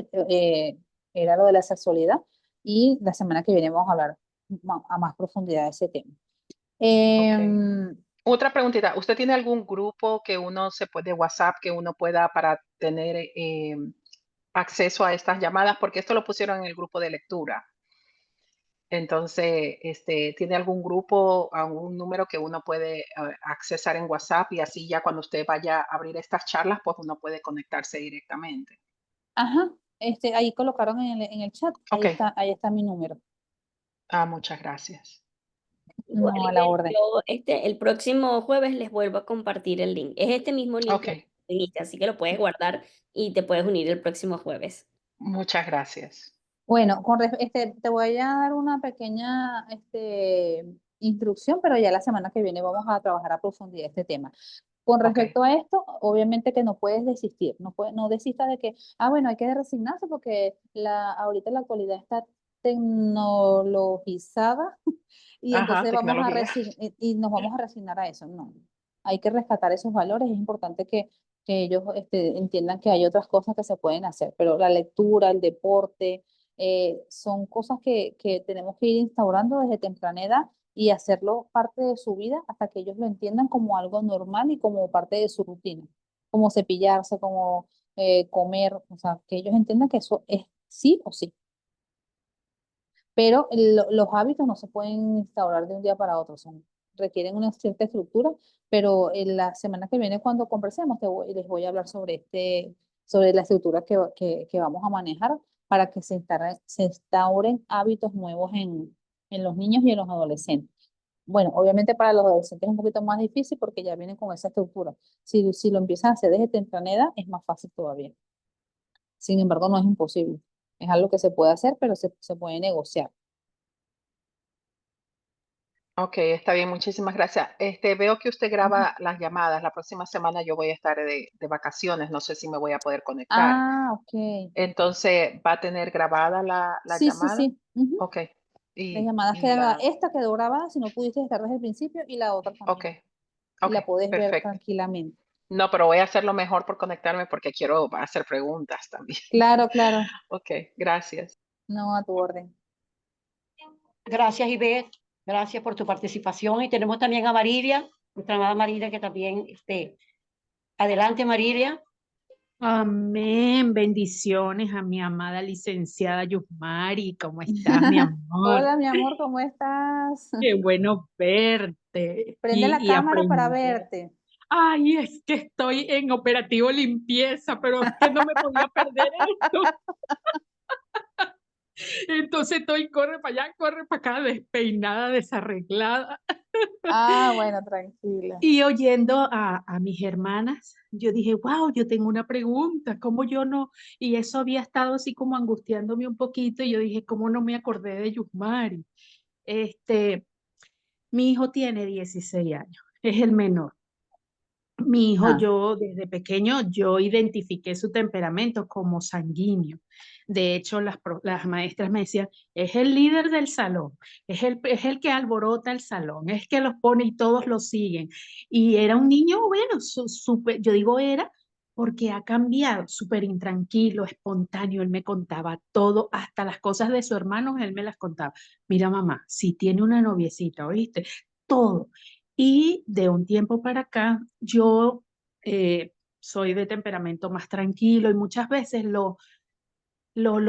era lo de la sexualidad y la semana que viene vamos a hablar a más profundidad de ese tema. Em, Otra preguntita, ¿usted tiene algún grupo que uno se puede, WhatsApp, que uno pueda para tener acceso a estas llamadas? Porque esto lo pusieron en el grupo de lectura. Entonces, ¿tiene algún grupo, algún número que uno puede accesar en WhatsApp y así ya cuando usted vaya a abrir estas charlas, pues uno puede conectarse directamente? ajá, ahí colocaron en el chat, Ok, ahí está mi número. muchas gracias. Igual, No, a la orden. yo el próximo jueves les vuelvo a compartir el link. Es este mismo link Ok, que viniste, así que lo puedes guardar y te puedes unir el próximo jueves. muchas gracias. Bueno, te voy a dar una pequeña instrucción, pero ya la semana que viene vamos a trabajar a profundidad este tema. Con Ok, respecto a esto, obviamente que no puedes desistir, no desistas de que, bueno, hay que resignarse porque ahorita la actualidad está tecnologizada y ajá, entonces tecnología. y nos vamos a resignar a eso. No, hay que rescatar esos valores, es importante que ellos entiendan que hay otras cosas que se pueden hacer, pero la lectura, el deporte, son cosas que tenemos que ir instaurando desde temprana edad y hacerlo parte de su vida hasta que ellos lo entiendan como algo normal y como parte de su rutina, como cepillarse, como comer, o sea, que ellos entiendan que eso es sí o sí. Pero los hábitos no se pueden instaurar de un día para otro, requieren una cierta estructura, pero en la semana que viene cuando conversemos les voy a hablar sobre la estructura que vamos a manejar para que se instauren hábitos nuevos en los niños y en los adolescentes. Bueno, obviamente para los adolescentes es un poquito más difícil porque ya vienen con esa estructura. Si lo empiezan a hacer desde temprana edad, es más fácil todavía. Sin embargo, no es imposible. Es algo que se puede hacer, pero se puede negociar. Ok, está bien, muchísimas gracias. Veo que usted Ujú. graba las llamadas. La próxima semana yo voy a estar de vacaciones, no sé si me voy a poder conectar. Ah, ok. Entonces, ¿va a tener grabada la Sí, sí, llamada? sí. Ujú. Ok. Las Y, llamadas y quedan la, esta quedó grabada si no pudiste estar desde el principio y la otra ok, también. Y ok, la puedes ver perfecto. tranquilamente. No, pero voy a hacerlo mejor por conectarme porque quiero hacer preguntas también. Claro, claro. Ok, gracias. No, a tu orden. Gracias, Ivette. Gracias por tu participación. Y tenemos también a Marilia, nuestra amada Marilia, que también, adelante, Marilia. Amén. Bendiciones a mi amada licenciada Yusmari. ¿Cómo estás, mi amor? Hola, mi amor, ¿cómo estás? Qué bueno verte Prende la y cámara para aprender. verte. Ay, es que estoy en operativo limpieza, pero es que no me podía perder esto. Entonces estoy, corre para allá, corre para acá, despeinada, desarreglada. Ah, bueno, tranquila. Y oyendo a mis hermanas, yo dije, wow, yo tengo una pregunta, ¿cómo yo no? Y eso había estado así como angustiándome un poquito y yo dije, ¿cómo no me acordé de Yusmari? Este, mi hijo tiene 16 años, es el menor. Mi hijo, Ajá. yo desde pequeño, yo identifiqué su temperamento como sanguíneo. De hecho, las maestras me decían, es el líder del salón, es el que alborota el salón, es que los pone y todos lo siguen. Y era un niño, bueno, yo digo era porque ha cambiado, súper intranquilo, espontáneo, él me contaba todo, hasta las cosas de su hermano, él me las contaba. Mira, mamá, si tiene una noviecita, ¿oíste? Todo. Y de un tiempo para acá, yo soy de temperamento más tranquilo y muchas veces lo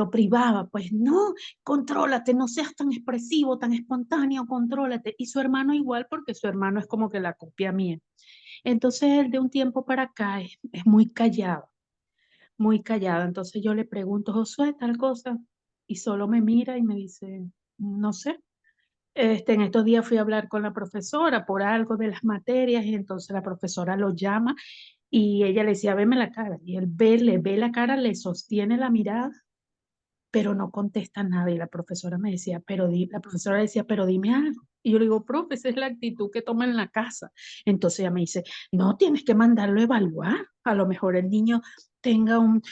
privaba, pues no, contrólate, no seas tan expresivo, tan espontáneo, contrólate. Y su hermano igual, porque su hermano es como que la copia mía. Entonces él de un tiempo para acá es muy callado, muy callado. Entonces yo le pregunto, Josué, tal cosa, y solo me mira y me dice, no sé. En estos días fui a hablar con la profesora por algo de las materias y entonces la profesora lo llama y ella le decía, veme la cara. Y él le ve la cara, le sostiene la mirada, pero no contesta nada. Y la profesora me decía, la profesora decía, pero dime algo. Y yo le digo, profe, esa es la actitud que toma en la casa. Entonces ella me dice, no, tienes que mandarlo a evaluar. A lo mejor el niño tenga un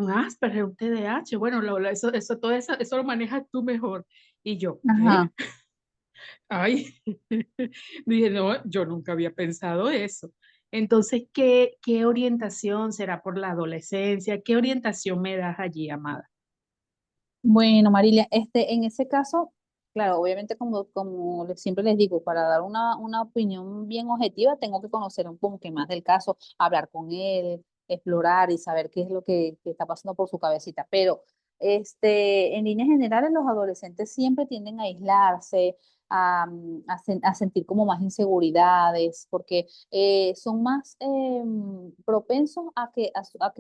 Asperger, un TDAH. Bueno, todo eso lo manejas tú mejor. Y yo, ¿qué? Ajá. Ay, dije, no, yo nunca había pensado eso. Entonces, ¿qué orientación será por la adolescencia? ¿Qué orientación me das allí, amada? Bueno, Marilia, en ese caso, Claro, obviamente siempre les digo, para dar una opinión bien objetiva, tengo que conocer un poco más del caso, hablar con él, explorar y saber qué es lo que está pasando por su cabecita. Pero en líneas generales, los adolescentes siempre tienden a aislarse, a sentir como más inseguridades, porque son más propensos a que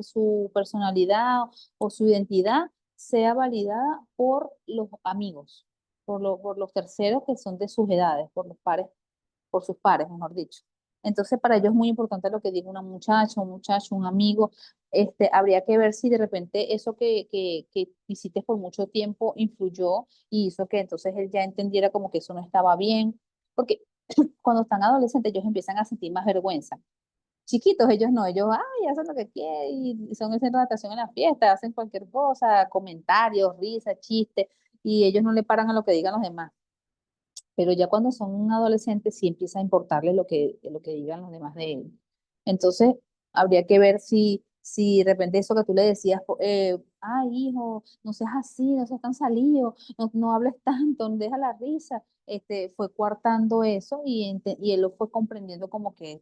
su personalidad o su identidad sea validada por los amigos, por los terceros que son de sus edades, por los pares, por sus pares, mejor dicho. Entonces, para ellos es muy importante lo que diga una muchacha, un muchacho, un amigo. Habría que ver si de repente eso que hiciste por mucho tiempo influyó y hizo que entonces él ya entendiera como que eso no estaba bien. Porque cuando están adolescentes, ellos empiezan a sentir más vergüenza. Chiquitos, ellos no, ellos, ay, hacen lo que quieren y son esa natación en la fiesta, hacen cualquier cosa, comentarios, risas, chistes, y ellos no le paran a lo que digan los demás. Pero ya cuando son adolescentes sí empieza a importarles lo que digan los demás de él. Entonces, habría que ver si de repente eso que tú le decías, ay, hijo, no seas así, no seas tan salido, no hables tanto, deja la risa, fue coartando eso y él lo fue comprendiendo como que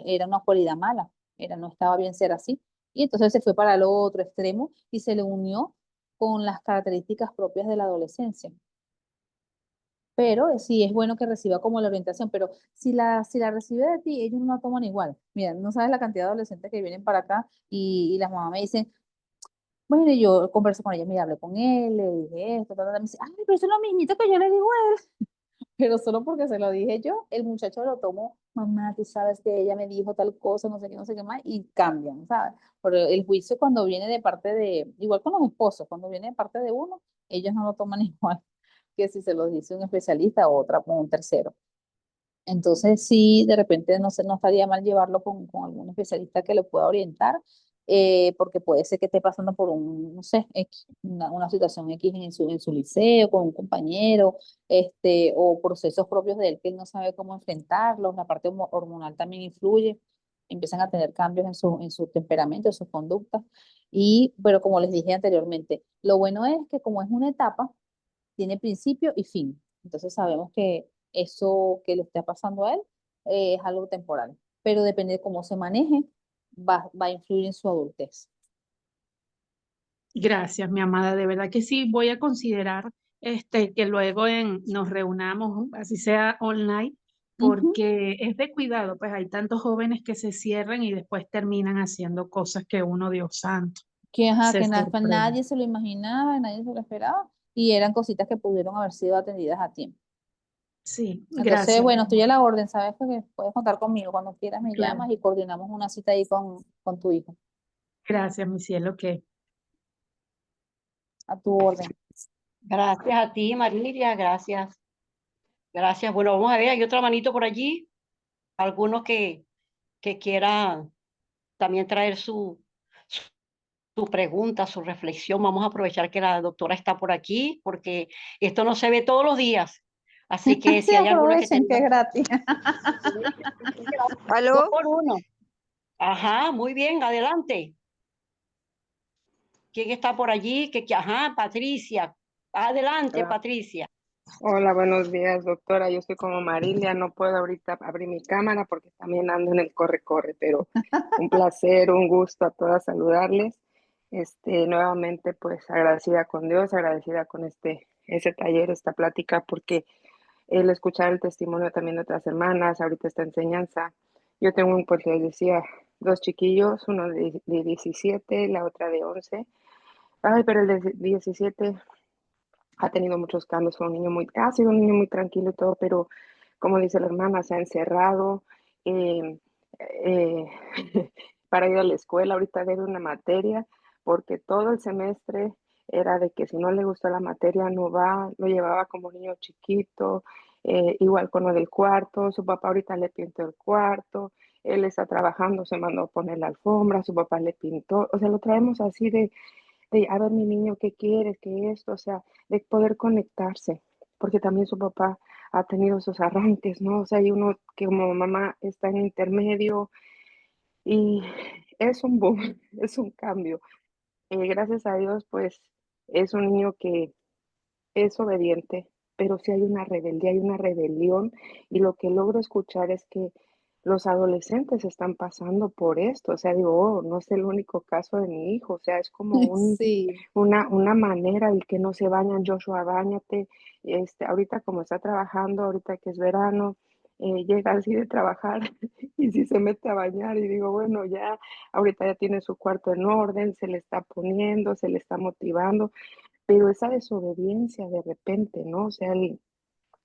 era una cualidad mala, no estaba bien ser así. Y entonces se fue para el otro extremo y se le unió con las características propias de la adolescencia. Pero sí es bueno que reciba como la orientación, pero si la recibe de ti, ellos no la toman igual. Mira, no sabes la cantidad de adolescentes que vienen para acá y las mamás me dicen, bueno, y yo converso con ella, mira, hablé con él, le dije esto, me dice, ay, pero eso es lo mismito que yo le digo a él, pero solo porque se lo dije yo, el muchacho lo tomó, mamá, tú sabes que ella me dijo tal cosa, no sé qué más, y cambian, ¿sabes? Pero el juicio cuando viene de parte igual con los esposos, cuando viene de parte de uno, ellos no lo toman igual que si se lo dice un especialista o un tercero. Entonces, sí, de repente no estaría mal llevarlo con algún especialista que lo pueda orientar, porque puede ser que esté pasando por no sé, una situación X en su liceo, con un compañero, o procesos propios de él que él no sabe cómo enfrentarlos. La parte hormonal también influye, empiezan a tener cambios en su temperamento, en sus conductas. Pero como les dije anteriormente, lo bueno es que como es una etapa, tiene principio y fin. Entonces sabemos que eso que le está pasando a él es algo temporal, pero depende de cómo se maneje, va a influir en su adultez. Gracias, mi amada. De verdad que sí, voy a considerar que luego nos reunamos, así sea online, Ujú. porque es de cuidado, pues hay tantos jóvenes que se cierran y después terminan haciendo cosas que uno, Dios santo, Ajá, se pues sorprende. nadie se lo imaginaba, nadie se lo esperaba, y eran cositas que pudieron haber sido atendidas a tiempo. Sí, Entonces, gracias, mi bueno, estoy a amor. la orden, sabes que puedes contar conmigo cuando quieras, me Claro. llamas y coordinamos una cita ahí con tu hijo, Gracias, mi cielo, que a tu orden. Gracias a ti, Marilia, gracias. Gracias. Bueno, vamos a ver, hay otra manito por allí. Algunos que quiera también traer su pregunta, su reflexión. Vamos a aprovechar que la doctora está por aquí, porque esto no se ve todos los días. Así que Sí, si hay alguna que aprovechen que tenga es gratis. dos ¿Aló? por uno. Ajá, muy bien, adelante. ¿Quién está por allí? Ajá, Patricia. Adelante, Ah, Patricia. hola, buenos días, doctora. Yo estoy como Marilia, no puedo ahorita abrir mi cámara porque también ando en el corre-corre, pero un placer, un gusto a todas saludarles. Nuevamente, pues agradecida con Dios, agradecida con ese taller, esta plática, porque el escuchar el testimonio también de otras hermanas, ahorita esta enseñanza. Yo tengo, pues les decía, dos chiquillos, uno de 17, la otra de 11. Ay, pero el de 17 ha tenido muchos cambios, ha sido un niño muy tranquilo y todo, pero como dice la hermana, se ha encerrado eh, eh, para ir a la escuela. Ahorita debe una materia porque todo el semestre era de que si no le gustó la materia no va, lo llevaba como niño chiquito, igual con lo del cuarto, su papá ahorita le pintó el cuarto, él está trabajando, se mandó a poner la alfombra, su papá le pintó, o sea, lo traemos así de, a ver, mi niño, ¿qué quieres? ¿Qué esto? O sea, de poder conectarse, porque también su papá ha tenido sus arranques, ¿no? O sea, hay uno que como mamá está en intermedio y es un boom, es un cambio. Gracias a Dios, pues es un niño que es obediente, pero sí hay una rebeldía, hay una rebelión, y lo que logro escuchar es que los adolescentes están pasando por esto, o sea, digo, oh, no es el único caso de mi hijo, o sea, es como Sí, una manera, el que no se bañan, Joshua, báñate, ahorita como está trabajando, ahorita que es verano, llega así de trabajar y si se mete a bañar y digo, bueno, ya, ahorita ya tiene su cuarto en orden, se le está poniendo, se le está motivando, pero esa desobediencia de repente, ¿no? O sea,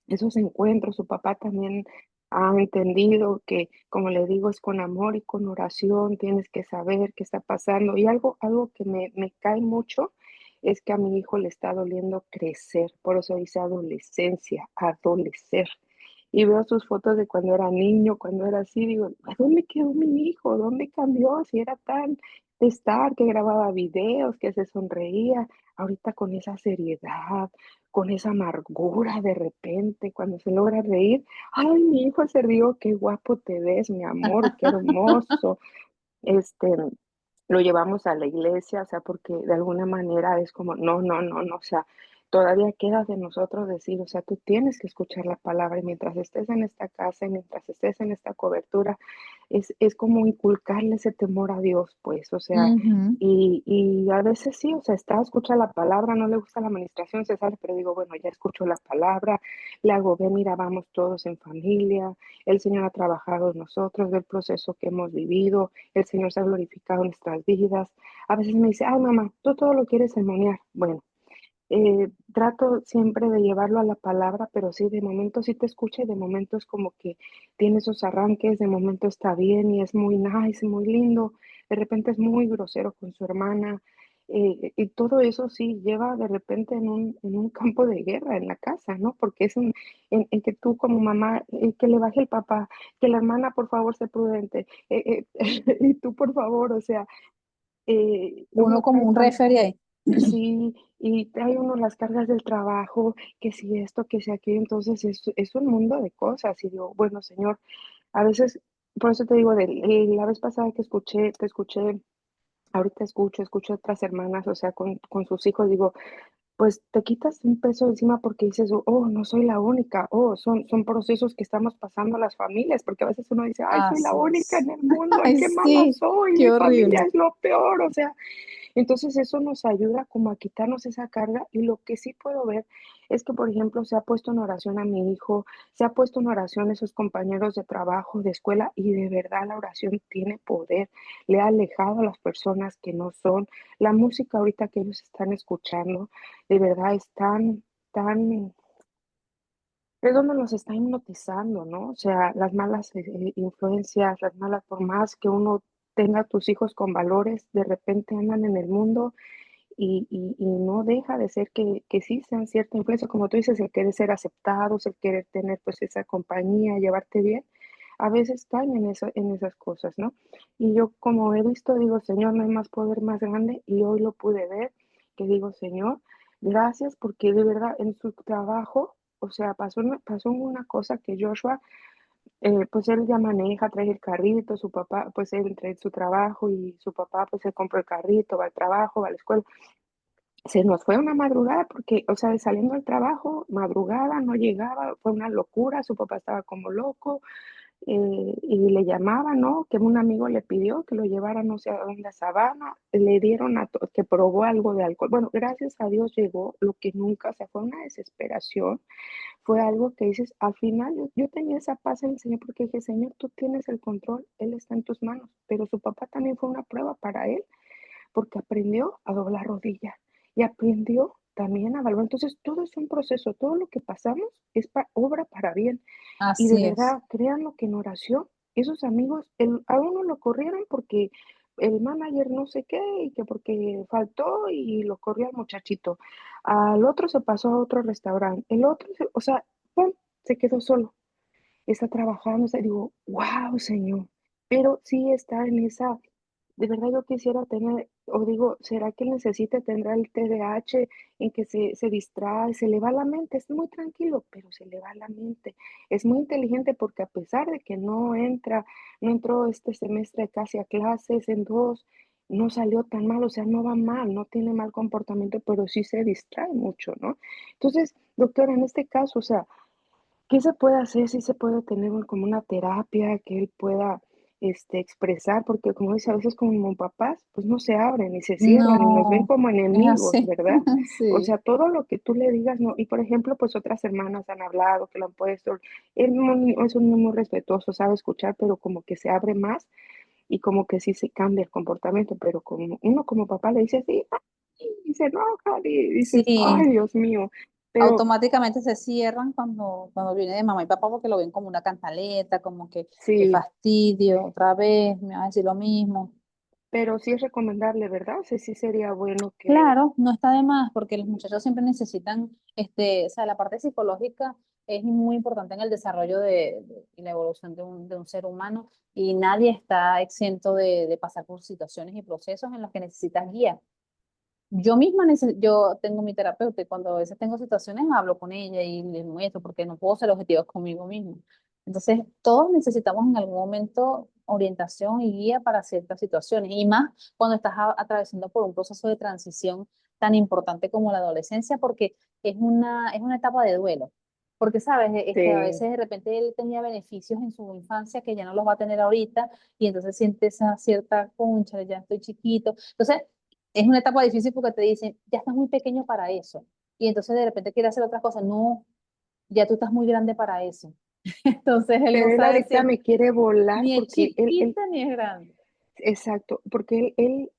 esos encuentros, su papá también ha entendido que, como le digo, es con amor y con oración, tienes que saber qué está pasando. Y algo que me cae mucho es que a mi hijo le está doliendo crecer, por eso dice adolescencia, adolecer. Y veo sus fotos de cuando era niño, cuando era así, digo, ¿a dónde quedó mi hijo? ¿Dónde cambió? Si era tan de estar, que grababa videos, que se sonreía, ahorita con esa seriedad, con esa amargura de repente, cuando se logra reír, ay, mi hijo se rió, qué guapo te ves, mi amor, qué hermoso. Este, lo llevamos a la iglesia, o sea, porque de alguna manera es como, no, no, no, no, o sea, todavía queda de nosotros decir, o sea, tú tienes que escuchar la palabra y mientras estés en esta casa y mientras estés en esta cobertura, es como inculcarle ese temor a Dios, pues, o sea, ujú. y a veces sí, o sea, escucha la palabra, no le gusta la administración, se sale, pero digo, bueno, ya escucho la palabra, le hago ver, mira, vamos todos en familia, el Señor ha trabajado en nosotros, ve el proceso que hemos vivido, el Señor se ha glorificado en nuestras vidas. A veces me dice, ay mamá, tú todo lo quieres sermonear. Bueno, trato siempre de llevarlo a la palabra, pero sí, de momento sí te escucha y de momento es como que tiene esos arranques, de momento está bien y es muy nice, muy lindo, de repente es muy grosero con su hermana, y todo eso sí lleva de repente en un campo de guerra en la casa, ¿no? Porque es en que tú como mamá, que le baje el papá, que la hermana por favor sea prudente, y tú por favor, o sea, Uno uno como trae un tan. referee ahí. Sí, y trae uno las cargas del trabajo, que si esto, que si aquello, entonces es un mundo de cosas. Y digo, bueno, Señor, a veces, por eso te digo, la vez pasada que te escuché, ahorita escucho a otras hermanas, o sea, con sus hijos, digo, pues te quitas un peso de encima porque dices, oh, no soy la única, oh, son procesos que estamos pasando las familias, porque a veces uno dice, ay, soy la Así única es. en el mundo, ay, Ay, qué mala sí, soy, qué mi familia horrible. es lo peor, o sea, entonces eso nos ayuda como a quitarnos esa carga y lo que sí puedo ver es que, por ejemplo, se ha puesto en oración a mi hijo, se ha puesto en oración a sus compañeros de trabajo, de escuela y de verdad la oración tiene poder, le ha alejado a las personas que no son. La música ahorita que ellos están escuchando, de verdad es tan, es donde los está hipnotizando, ¿no? O sea, las malas influencias, las malas, por más que uno tenga a tus hijos con valores, de repente andan en el mundo y no deja de ser que sí sean cierta influencia, como tú dices, el querer ser aceptados, el querer tener pues esa compañía, llevarte bien, a veces caen en esas cosas, ¿no? Y yo como he visto, digo, Señor, no hay más poder más grande y hoy lo pude ver, que digo, Señor, gracias porque de verdad en su trabajo, o sea, pasó una cosa que Joshua pues él ya maneja, trae el carrito, su papá, pues él trae su trabajo y su papá pues se compró el carrito, va al trabajo, va a la escuela. Se nos fue una madrugada porque, o sea, saliendo del trabajo, madrugada, no llegaba, fue una locura, su papá estaba como loco, y le llamaba, ¿no? Que un amigo le pidió que lo llevara no sé a dónde, a Sabana, le dieron que probó algo de alcohol. Bueno, gracias a Dios llegó, lo que nunca, o sea, fue una desesperación, fue algo que dices, al final yo tenía esa paz en el Señor porque dije, Señor, tú tienes el control, Él está en tus manos, pero su papá también fue una prueba para él porque aprendió a doblar rodilla y aprendió también a valorar. Entonces, todo es un proceso, todo lo que pasamos es obra para bien. Y de Así es. verdad, créanlo que en oración, esos amigos, a uno lo corrieron porque el manager no sé qué, y que porque faltó y lo corrió al muchachito. Al otro se pasó a otro restaurante, el otro, o sea, ¡pum!, se quedó solo, está trabajando, o sea, digo, wow, Señor, pero sí está en esa, de verdad yo quisiera tener, o digo, ¿será que necesita, tendrá el TDAH en que se distrae, se le va la mente? Es muy tranquilo, pero se le va la mente. Es muy inteligente porque a pesar de que no entró este semestre casi a clases en dos, no salió tan mal, o sea, no va mal, no tiene mal comportamiento, pero sí se distrae mucho, ¿no? Entonces, doctora, en este caso, o sea, ¿qué se puede hacer? Sí se puede tener como una terapia que él pueda expresar, porque como dice, a veces como papás, pues no se abren y se cierran y nos ven No, como es enemigos, así. ¿verdad? O Sí. sea, todo lo que tú le digas, no. Y por ejemplo, pues otras hermanas han hablado, que lo han puesto. Él es un niño muy respetuoso, sabe escuchar, pero como que se abre más y como que sí se cambia el comportamiento, pero como uno como papá le dice así, "Ay", y se enoja y dices, Sí, ay, Dios mío. Pero automáticamente se cierran cuando viene de mamá y papá porque lo ven como una cantaleta, como que qué sí, fastidio, otra vez me va a decir lo mismo. pero sí es recomendable, ¿verdad? O sea, sí sería bueno que, Claro, no está de más porque los muchachos siempre necesitan, o sea, la parte psicológica es muy importante en el desarrollo y la evolución de un ser humano y nadie está exento de pasar por situaciones y procesos en los que necesitas guía. Yo misma yo tengo mi terapeuta y cuando a veces tengo situaciones hablo con ella y le muestro porque no puedo ser objetivos conmigo misma. Entonces, todos necesitamos en algún momento orientación y guía para ciertas situaciones y más cuando estás atravesando por un proceso de transición tan importante como la adolescencia porque es una etapa de duelo. Porque, sabes, a sí, veces de repente él tenía beneficios en su infancia que ya no los va a tener ahorita y entonces siente esa cierta concha, ya estoy chiquito. Entonces, es una etapa difícil porque te dicen, ya estás muy pequeño para eso. Y entonces de repente quiere hacer otras cosas. No, ya tú estás muy grande para eso. Entonces él no pero él sabe si ahorita es me quiere volar ni es porque él, chiquita ni es grande. exacto, porque él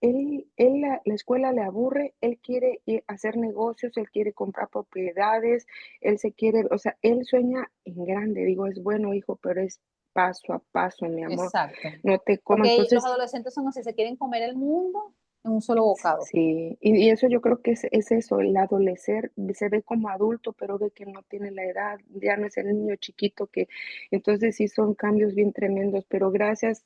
la escuela le aburre, él quiere hacer negocios, él quiere comprar propiedades, él se quiere, o sea, él sueña en grande, digo, es bueno, hijo, pero es paso a paso, mi amor, Exacto. no te coma, Porque los entonces adolescentes son así, se quieren comer el mundo en un solo bocado. sí, y eso yo creo que es eso, el adolecer se ve como adulto, pero ve que no tiene la edad, ya no es el niño chiquito que, entonces sí son cambios bien tremendos, pero gracias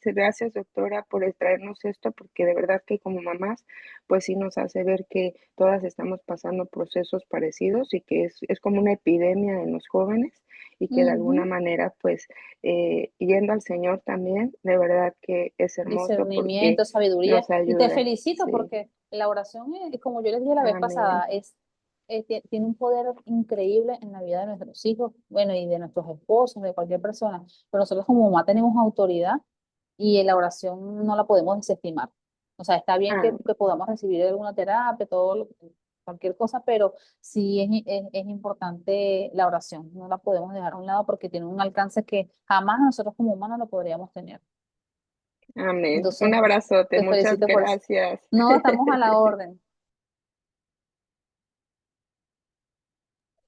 doctora por traernos esto, porque de verdad que como mamás, pues sí nos hace ver que todas estamos pasando procesos parecidos y que es como una epidemia en los jóvenes y que de alguna Ujú. manera, pues yendo al Señor también, de verdad que es hermoso porque Discernimiento, sabiduría. nos Y te ayuda. felicito Sí, porque la oración, como yo les dije la vez amén. pasada, tiene un poder increíble en la vida de nuestros hijos, bueno, y de nuestros esposos, de cualquier persona. Pero nosotros como mamá tenemos autoridad y la oración no la podemos desestimar. O sea, está bien Ah, que podamos recibir alguna terapia, cualquier cosa, pero sí es importante la oración. No la podemos dejar a un lado porque tiene un alcance que jamás nosotros como humanos lo podríamos tener. amén. Un Entonces, abrazote, te muchas felicito por eso. gracias. No, estamos a la orden.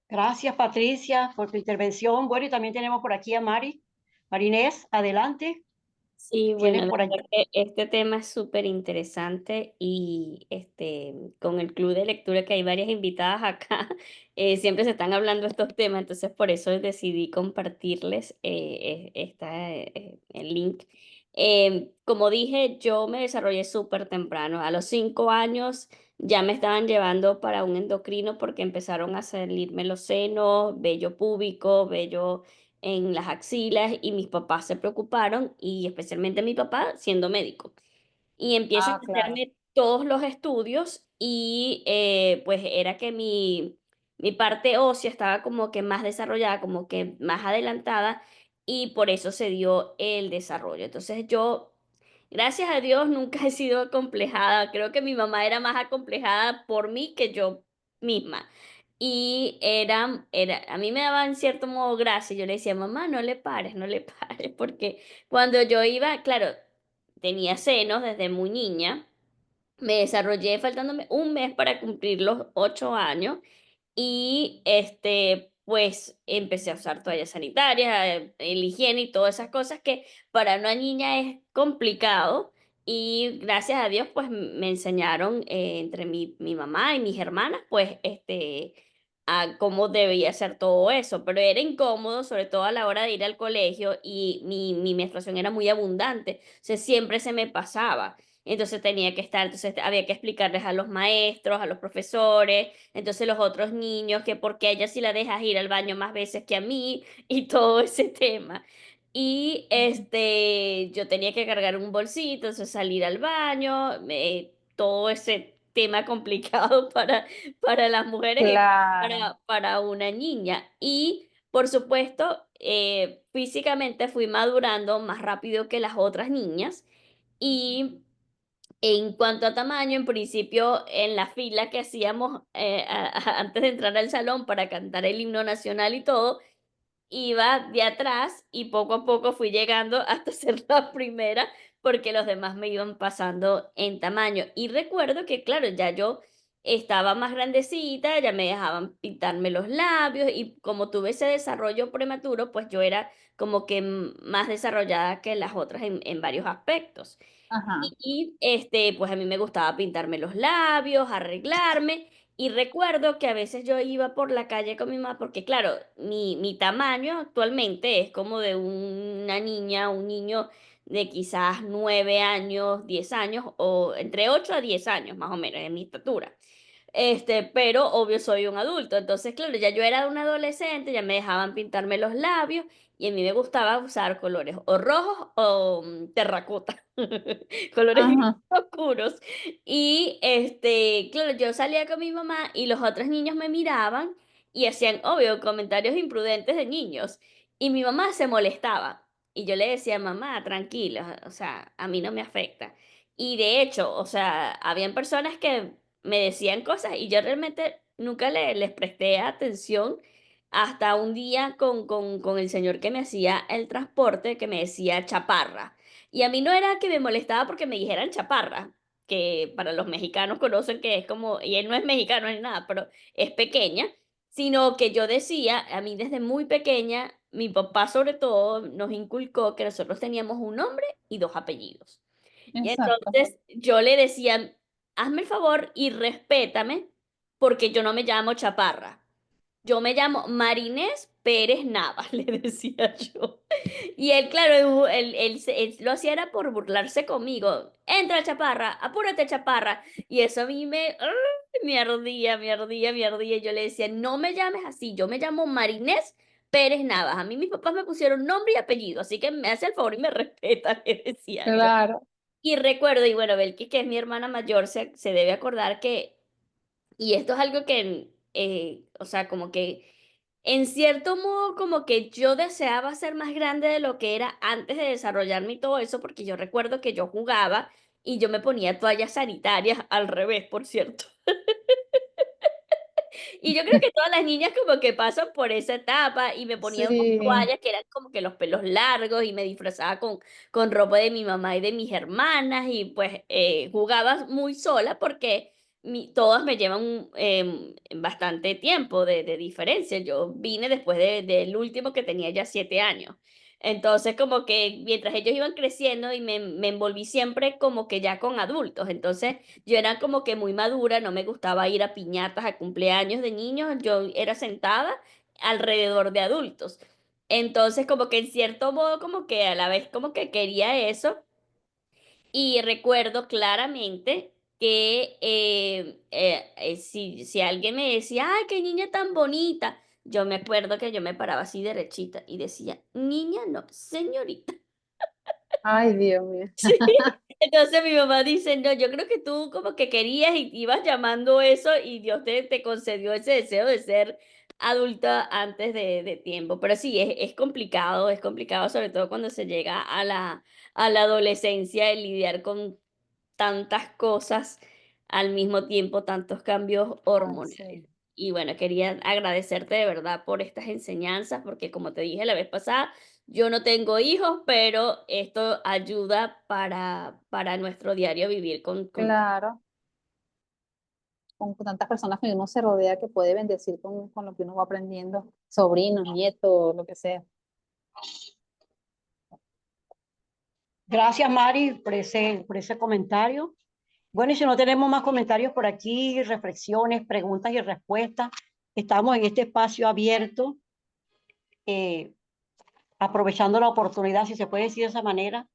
Gracias, Patricia, por tu intervención. Bueno, y también tenemos por aquí a Mari. Marinés, adelante. Sí, bueno, Tienes la por aquí. verdad que este tema es súper interesante y con el club de lectura que hay varias invitadas acá, siempre se están hablando estos temas, entonces por eso decidí compartirles el link. Como dije, yo me desarrollé súper temprano. A los 5 años ya me estaban llevando para un endocrino porque empezaron a salirme los senos, vello púbico, vello en las axilas y mis papás se preocuparon y especialmente mi papá siendo médico. Y empiezan Ah, a claro. hacerme todos los estudios y pues era que mi parte ósea estaba como que más desarrollada, como que más adelantada y por eso se dio el desarrollo. Entonces yo, gracias a Dios, nunca he sido acomplejada. Creo que mi mamá era más acomplejada por mí que yo misma. Y a mí me daba en cierto modo gracia. Yo le decía, mamá, no le pares, no le pares, porque cuando yo iba, claro, tenía senos desde muy niña, me desarrollé faltándome un mes para cumplir los 8 años y pues empecé a usar toallas sanitarias, el higiene y todas esas cosas que para una niña es complicado. Y gracias a Dios, pues me enseñaron entre mi mamá y mis hermanas, pues a cómo debía hacer todo eso. Pero era incómodo, sobre todo a la hora de ir al colegio y mi menstruación era muy abundante. O sea, siempre se me pasaba. Entonces tenía que estar, entonces había que explicarles a los maestros, a los profesores, entonces los otros niños, que por qué a ella sí la dejas ir al baño más veces que a mí y todo ese tema. Y yo tenía que cargar un bolsito, entonces salir al baño, todo ese tema complicado para las mujeres y Claro. para una niña. Y por supuesto, físicamente fui madurando más rápido que las otras niñas. Y en cuanto a tamaño, en principio, en la fila que hacíamos antes de entrar al salón para cantar el himno nacional y todo, iba de atrás y poco a poco fui llegando hasta ser la primera, porque los demás me iban pasando en tamaño. Y recuerdo que, claro, ya yo estaba más grandecita, ya me dejaban pintarme los labios y como tuve ese desarrollo prematuro, pues yo era como que más desarrollada que las otras en varios aspectos. Ajá. Pues a mí me gustaba pintarme los labios, arreglarme. Y recuerdo que a veces yo iba por la calle con mi mamá, porque claro, mi tamaño actualmente es como de una niña, un niño de quizás 9 años, 10 años, o entre 8 a 10 años más o menos, en mi estatura. Pero obvio soy un adulto, entonces claro, ya yo era un adolescente, ya me dejaban pintarme los labios y a mí me gustaba usar colores o rojos o terracota, colores bien Ajá. oscuros. Y claro, yo salía con mi mamá y los otros niños me miraban y hacían, obvio, comentarios imprudentes de niños. Y mi mamá se molestaba. Y yo le decía, mamá, tranquila, o sea, a mí no me afecta. Y de hecho, o sea, habían personas que me decían cosas y yo realmente nunca les presté atención hasta un día con el señor que me hacía el transporte que me decía chaparra. Y a mí no era que me molestaba porque me dijeran chaparra, que para los mexicanos conocen que es como, y él no es mexicano ni nada, pero es pequeña, sino que yo decía, a mí desde muy pequeña, mi papá sobre todo nos inculcó que nosotros teníamos un nombre y dos apellidos. Y Exacto. entonces yo le decía, hazme el favor y respétame porque yo no me llamo Chaparra. Yo me llamo Marinés Pérez Nava, le decía yo. Y él, claro, él lo hacía era por burlarse conmigo. Entra, Chaparra, apúrate, Chaparra. Y eso a mí me ardía, me ardía, me ardía. Y yo le decía, no me llames así, yo me llamo Marinés Pérez Navas. A mí mis papás me pusieron nombre y apellido, así que me hace el favor y me respeta, le decía yo. Claro. Y recuerdo, y bueno, Belkis, que es mi hermana mayor, se debe acordar que, y esto es algo que, o sea, como que en cierto modo, como que yo deseaba ser más grande de lo que era antes de desarrollarme y todo eso, porque yo recuerdo que yo jugaba y yo me ponía toallas sanitarias al revés, por cierto. Y yo creo que todas las niñas como que pasan por esa etapa y me ponía unas Sí. toallas que eran como que los pelos largos y me disfrazaba con ropa de mi mamá y de mis hermanas y pues jugaba muy sola porque todas me llevan bastante tiempo de diferencia. Yo vine después del último que tenía ya 7 años. Entonces como que mientras ellos iban creciendo y me envolví siempre como que ya con adultos. Entonces yo era como que muy madura, no me gustaba ir a piñatas, a cumpleaños de niños, yo era sentada alrededor de adultos. Entonces, como que en cierto modo, como que a la vez como que quería eso. Y recuerdo claramente que si alguien me decía, ay, qué niña tan bonita, yo me acuerdo que yo me paraba así derechita y decía, niña, no, señorita. Ay, Dios mío. Sí. Entonces mi mamá dice, no, yo creo que tú como que querías y ibas llamando eso y Dios te concedió ese deseo de ser adulta antes de tiempo. Pero sí, es complicado sobre todo cuando se llega a la adolescencia el lidiar con tantas cosas al mismo tiempo, tantos cambios Ay, hormonales. sí. Y bueno, quería agradecerte de verdad por estas enseñanzas, porque como te dije la vez pasada, yo no tengo hijos, pero esto ayuda para nuestro diario vivir con Claro. Con tantas personas que uno se rodea que puede bendecir con lo que uno va aprendiendo, sobrinos, nietos, lo que sea. Gracias, Mari, por ese comentario. Bueno, y si no tenemos más comentarios por aquí, reflexiones, preguntas y respuestas, estamos en este espacio abierto, eh, aprovechando la oportunidad, si se puede decir de esa manera,